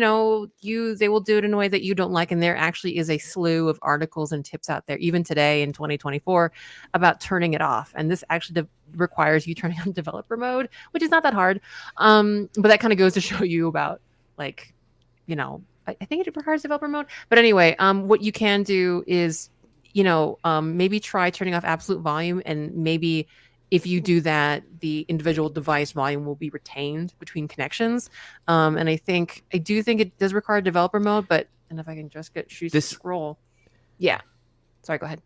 will do it in a way that you don't like. And there actually is a slew of articles and tips out there, even today in 2024, about turning it off. And this actually requires you turning on developer mode, which is not that hard. But that kind of goes to show you about I think it requires developer mode. But anyway, what you can do is, maybe try turning off absolute volume, and maybe if you do that, the individual device volume will be retained between connections. And I do think it does require developer mode, and if I can just scroll. Yeah. Sorry, go ahead.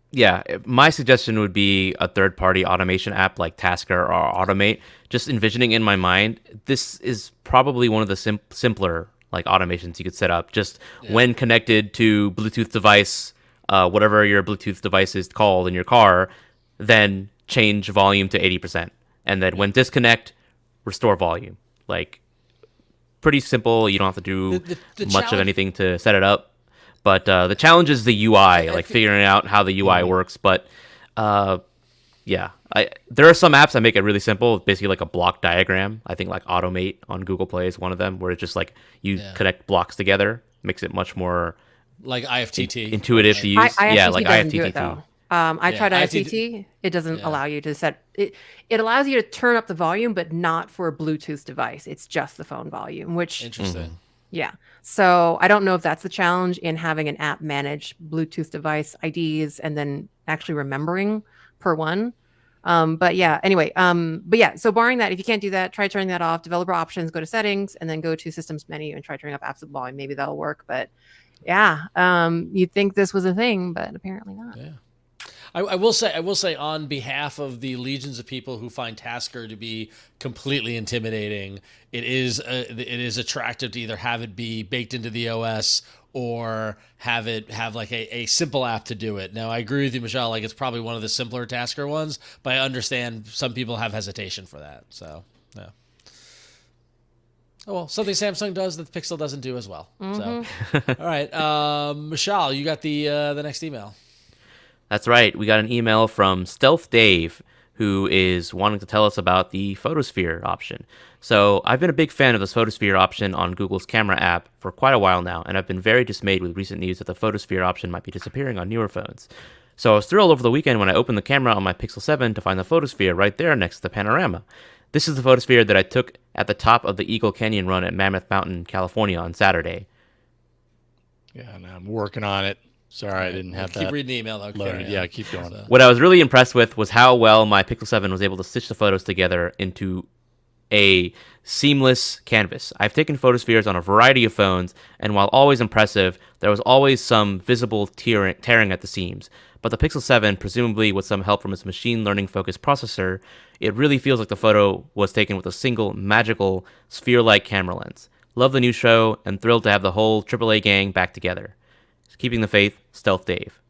Yeah, my suggestion would be a third-party automation app like Tasker or Automate. Just envisioning in my mind, this is probably one of the simpler like automations you could set up. Just when connected to Bluetooth device, whatever your Bluetooth device is called in your car, then change volume to 80%. And then when disconnect, restore volume. Like, pretty simple. You don't have to do much of anything to set it up. But the challenge is the UI, like figuring out how the UI works. But there are some apps that make it really simple. It's basically like a block diagram. I think like Automate on Google Play is one of them, where it's just like you connect blocks together. Makes it much more like IFTT intuitive to use. Like IFTTT. I tried IFTTT. It doesn't allow you to set it. It allows you to turn up the volume, but not for a Bluetooth device. It's just the phone volume, which interesting. Yeah. So I don't know if that's the challenge in having an app manage Bluetooth device IDs and then actually remembering per one. But yeah, anyway, so barring that, if you can't do that, try turning that off, developer options, go to settings, and then go to systems menu and try turning up absolute volume. Maybe that'll work. But yeah, you'd think this was a thing, but apparently not. Yeah. I will say on behalf of the legions of people who find Tasker to be completely intimidating, it is attractive to either have it be baked into the OS or have like a simple app to do it. Now, I agree with you, Mishaal, like it's probably one of the simpler Tasker ones, but I understand some people have hesitation for that. So, yeah. Oh, well, something Samsung does that the Pixel doesn't do as well. So, all right. Mishaal, you got the next email. That's right. We got an email from Stealth Dave, who is wanting to tell us about the photosphere option. So I've been a big fan of this photosphere option on Google's camera app for quite a while now, and I've been very dismayed with recent news that the photosphere option might be disappearing on newer phones. So I was thrilled over the weekend when I opened the camera on my Pixel 7 to find the photosphere right there next to the panorama. This is the photosphere that I took at the top of the Eagle Canyon run at Mammoth Mountain, California on Saturday. Yeah, and I'm working on it. Sorry, I didn't have that. Keep reading the email, though. Loaded. Yeah, keep going. What I was really impressed with was how well my Pixel 7 was able to stitch the photos together into a seamless canvas. I've taken photospheres on a variety of phones, and while always impressive, there was always some visible tearing at the seams. But the Pixel 7, presumably with some help from its machine learning focused processor, it really feels like the photo was taken with a single magical sphere-like camera lens. Love the new show, and thrilled to have the whole AAA gang back together. Keeping the faith, Stealth Dave.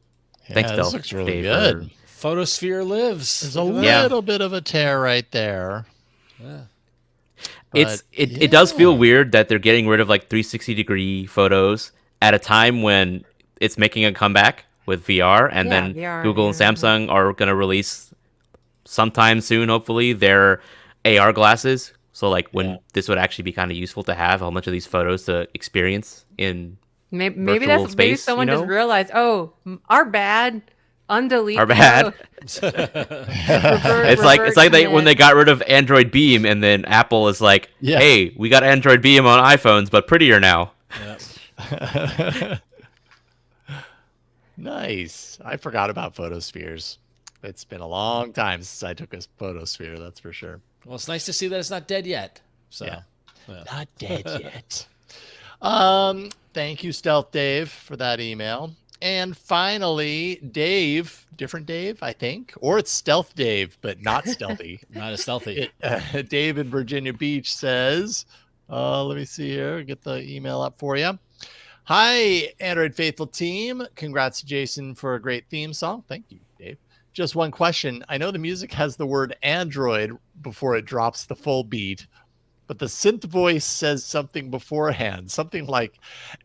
Yeah, Thanks, this Stealth looks really Dave. good. Photosphere lives. There's a little bit of a tear right there. Yeah. It does feel weird that they're getting rid of like 360-degree photos at a time when it's making a comeback with VR, and then VR, Google and Samsung are going to release sometime soon, hopefully, their AR glasses. So like when this would actually be kind of useful to have a bunch of these photos to experience in maybe that's space, maybe someone just realized, our bad, undelete. Our bad. It's like when they got rid of Android Beam, and then Apple is like, hey, we got Android Beam on iPhones, but prettier now. Yeah. Nice. I forgot about photospheres. It's been a long time since I took a photosphere, that's for sure. Well, it's nice to see that it's not dead yet. So, not dead yet. Thank you, Stealth Dave, for that email. And finally, Dave, different Dave, I think, or it's Stealth Dave, but not stealthy. Not as stealthy. Dave in Virginia Beach says, let me see here, get the email up for you. Hi, Android Faithful team. Congrats to Jason for a great theme song. Thank you, Dave. Just one question. I know the music has the word Android before it drops the full beat. but the synth voice says something beforehand, something like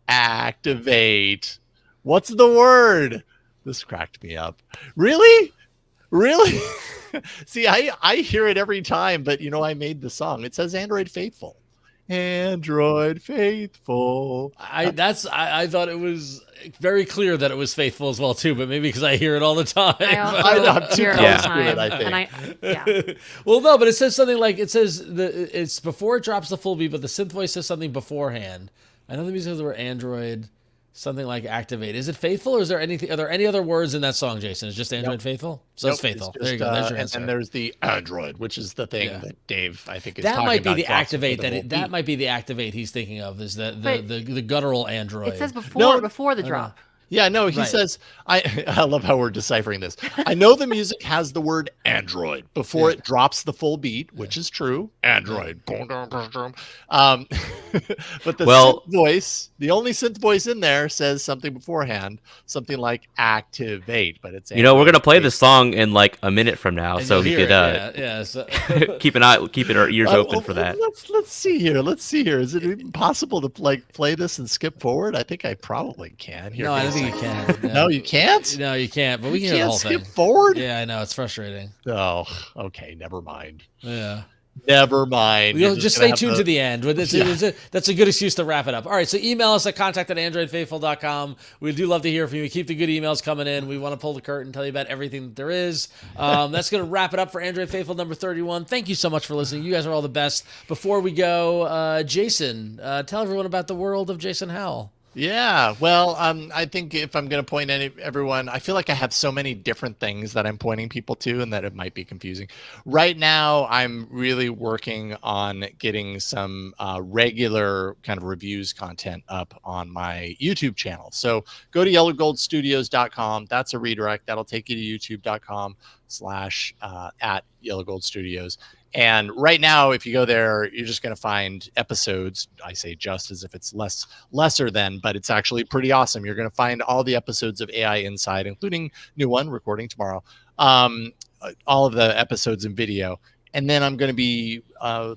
activate. What's the word? This cracked me up. Really? See, I hear it every time, but I made the song. It says Android Faithful. Android Faithful. I thought it was very clear that it was faithful as well too, but maybe because I hear it all the time. I I'm too hear it close all the to time, it, I think. and Well, no, but it says something like it's before it drops the full beat, but the synth voice says something beforehand. I know the music has the word Android, something like activate. Is it faithful, or is there anything? Are there any other words in that song, Jason? It's just Android Faithful, so it's faithful. It's just, there you go. There's your answer. And there's the Android, which is the thing that Dave, I think, is that talking might be about the activate that might be the activate he's thinking of. Is the guttural Android? it says before the drop. Yeah, no, he Right. says, I love how we're deciphering this. I know the music has the word Android before it drops the full beat, which is true. Android. But the synth voice, the only synth voice in there says something beforehand, something like activate, but it's we're going to play this song in like a minute from now, And so you'll we hear could it, so. keep our ears open for that. Let's see here. Is it even possible to play this and skip forward? I think I probably can. Here, No, I don't think you can. No, you can't? No, you can't. But we You can hear the can't whole skip thing. forward? Yeah, I know. It's frustrating. Oh, okay. Never mind. Yeah. Never mind. You'll just stay tuned to the end. That's a good excuse to wrap it up. All right, so email us at contact@androidfaithful.com. We do love to hear from you. Keep the good emails coming in. We want to pull the curtain, tell you about everything that there is. That's going to wrap it up for Android Faithful number 31. Thank you so much for listening. You guys are all the best. Before we go, Jason, tell everyone about the world of Jason Howell. Yeah, well, I think if I'm going to point everyone, I feel like I have so many different things that I'm pointing people to and that it might be confusing. Right now, I'm really working on getting some regular kind of reviews content up on my YouTube channel. So go to yellowgoldstudios.com. That's a redirect. That'll take you to youtube.com/@yellowgoldstudios. And right now, if you go there, you're just going to find episodes. I say just as if it's lesser than, but it's actually pretty awesome. You're going to find all the episodes of AI Inside, including new one recording tomorrow. All of the episodes in video. And then I'm going to be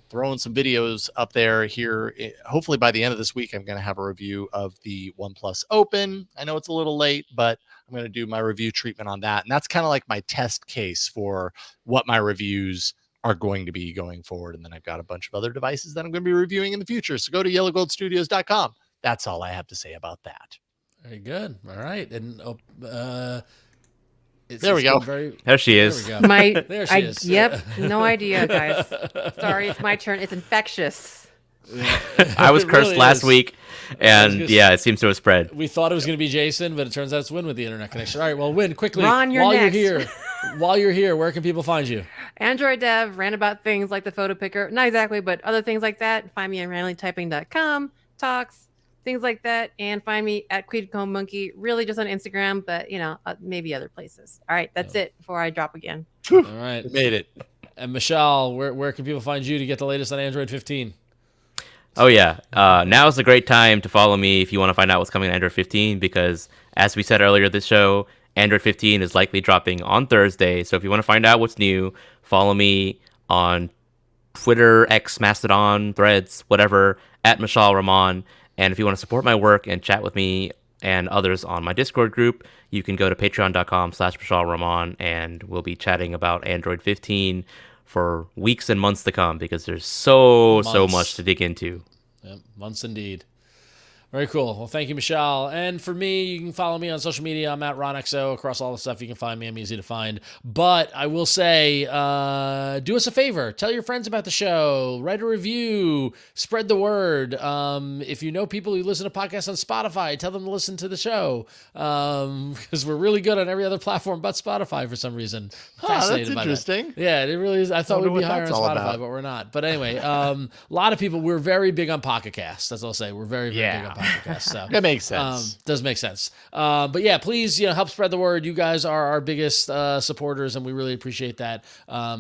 throwing some videos up there here. Hopefully by the end of this week, I'm going to have a review of the OnePlus Open. I know it's a little late, but I'm going to do my review treatment on that. And that's kind of like my test case for what my reviews are going to be going forward. And then I've got a bunch of other devices that I'm going to be reviewing in the future. So go to yellowgoldstudios.com. That's all I have to say about that. Very good. All right. And there we go. There she is. There we go. There she is. Yep. No idea, guys. Sorry, it's my turn. It's infectious. I was It cursed really last is. week, and it seems to have spread. We thought it was going to be Jason, but it turns out it's Win with the internet connection. All right, well, Win, quickly, Ron, you're while next. you're here, where can people find you? Android dev, ran about things like the photo picker. Not exactly, but other things like that. Find me at randomlytyping.com, talks, things like that. And find me at Queedcomb Monkey, really just on Instagram, but, maybe other places. All right, that's it before I drop again. All right. We made it. And Mishaal, where can people find you to get the latest on Android 15? Oh, yeah. Now is a great time to follow me if you want to find out what's coming in Android 15, because as we said earlier this show, Android 15 is likely dropping on Thursday. So if you want to find out what's new, follow me on Twitter, X, Mastodon, Threads, whatever, at Mishaal Rahman. And if you want to support my work and chat with me and others on my Discord group, you can go to patreon.com/Mishaal Rahman, and we'll be chatting about Android 15 for weeks and months to come, because there's so much to dig into. Yep, months indeed. Very cool. Well, thank you, Mishaal. And for me, you can follow me on social media. I'm at RonXO. Across all the stuff you can find me. I'm easy to find. But I will say, do us a favor. Tell your friends about the show. Write a review. Spread the word. If you know people who listen to podcasts on Spotify, tell them to listen to the show. Because we're really good on every other platform but Spotify for some reason. Fascinated that's by interesting. that. Yeah, it really is. I thought Wonder we'd be what higher on that's all Spotify, about. but we're not. But anyway, a lot of people, we're very big on Pocket Cast. That's all I'll say. We're very, very big on Pocket podcast. So That makes sense. does make sense. But yeah, please, help spread the word. You guys are our biggest supporters, and we really appreciate that.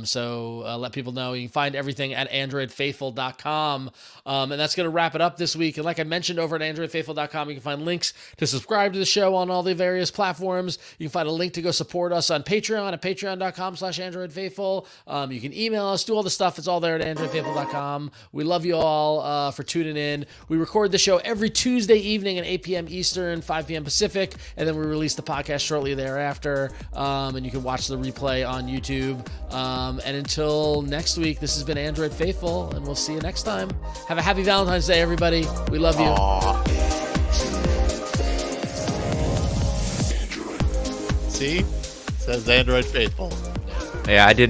So let people know. You can find everything at androidfaithful.com. And that's going to wrap it up this week. And like I mentioned, over at androidfaithful.com, you can find links to subscribe to the show on all the various platforms. You can find a link to go support us on Patreon at patreon.com/androidfaithful. You can email us, do all the stuff. It's all there at androidfaithful.com. We love you all for tuning in. We record the show every Tuesday evening at 8 p.m. Eastern, 5 p.m. Pacific, and then we release the podcast shortly thereafter. And you can watch the replay on YouTube. And until next week, this has been Android Faithful, and we'll see you next time. Have a happy Valentine's Day, everybody. We love you. Aww. See? Says Android Faithful. Yeah, I did.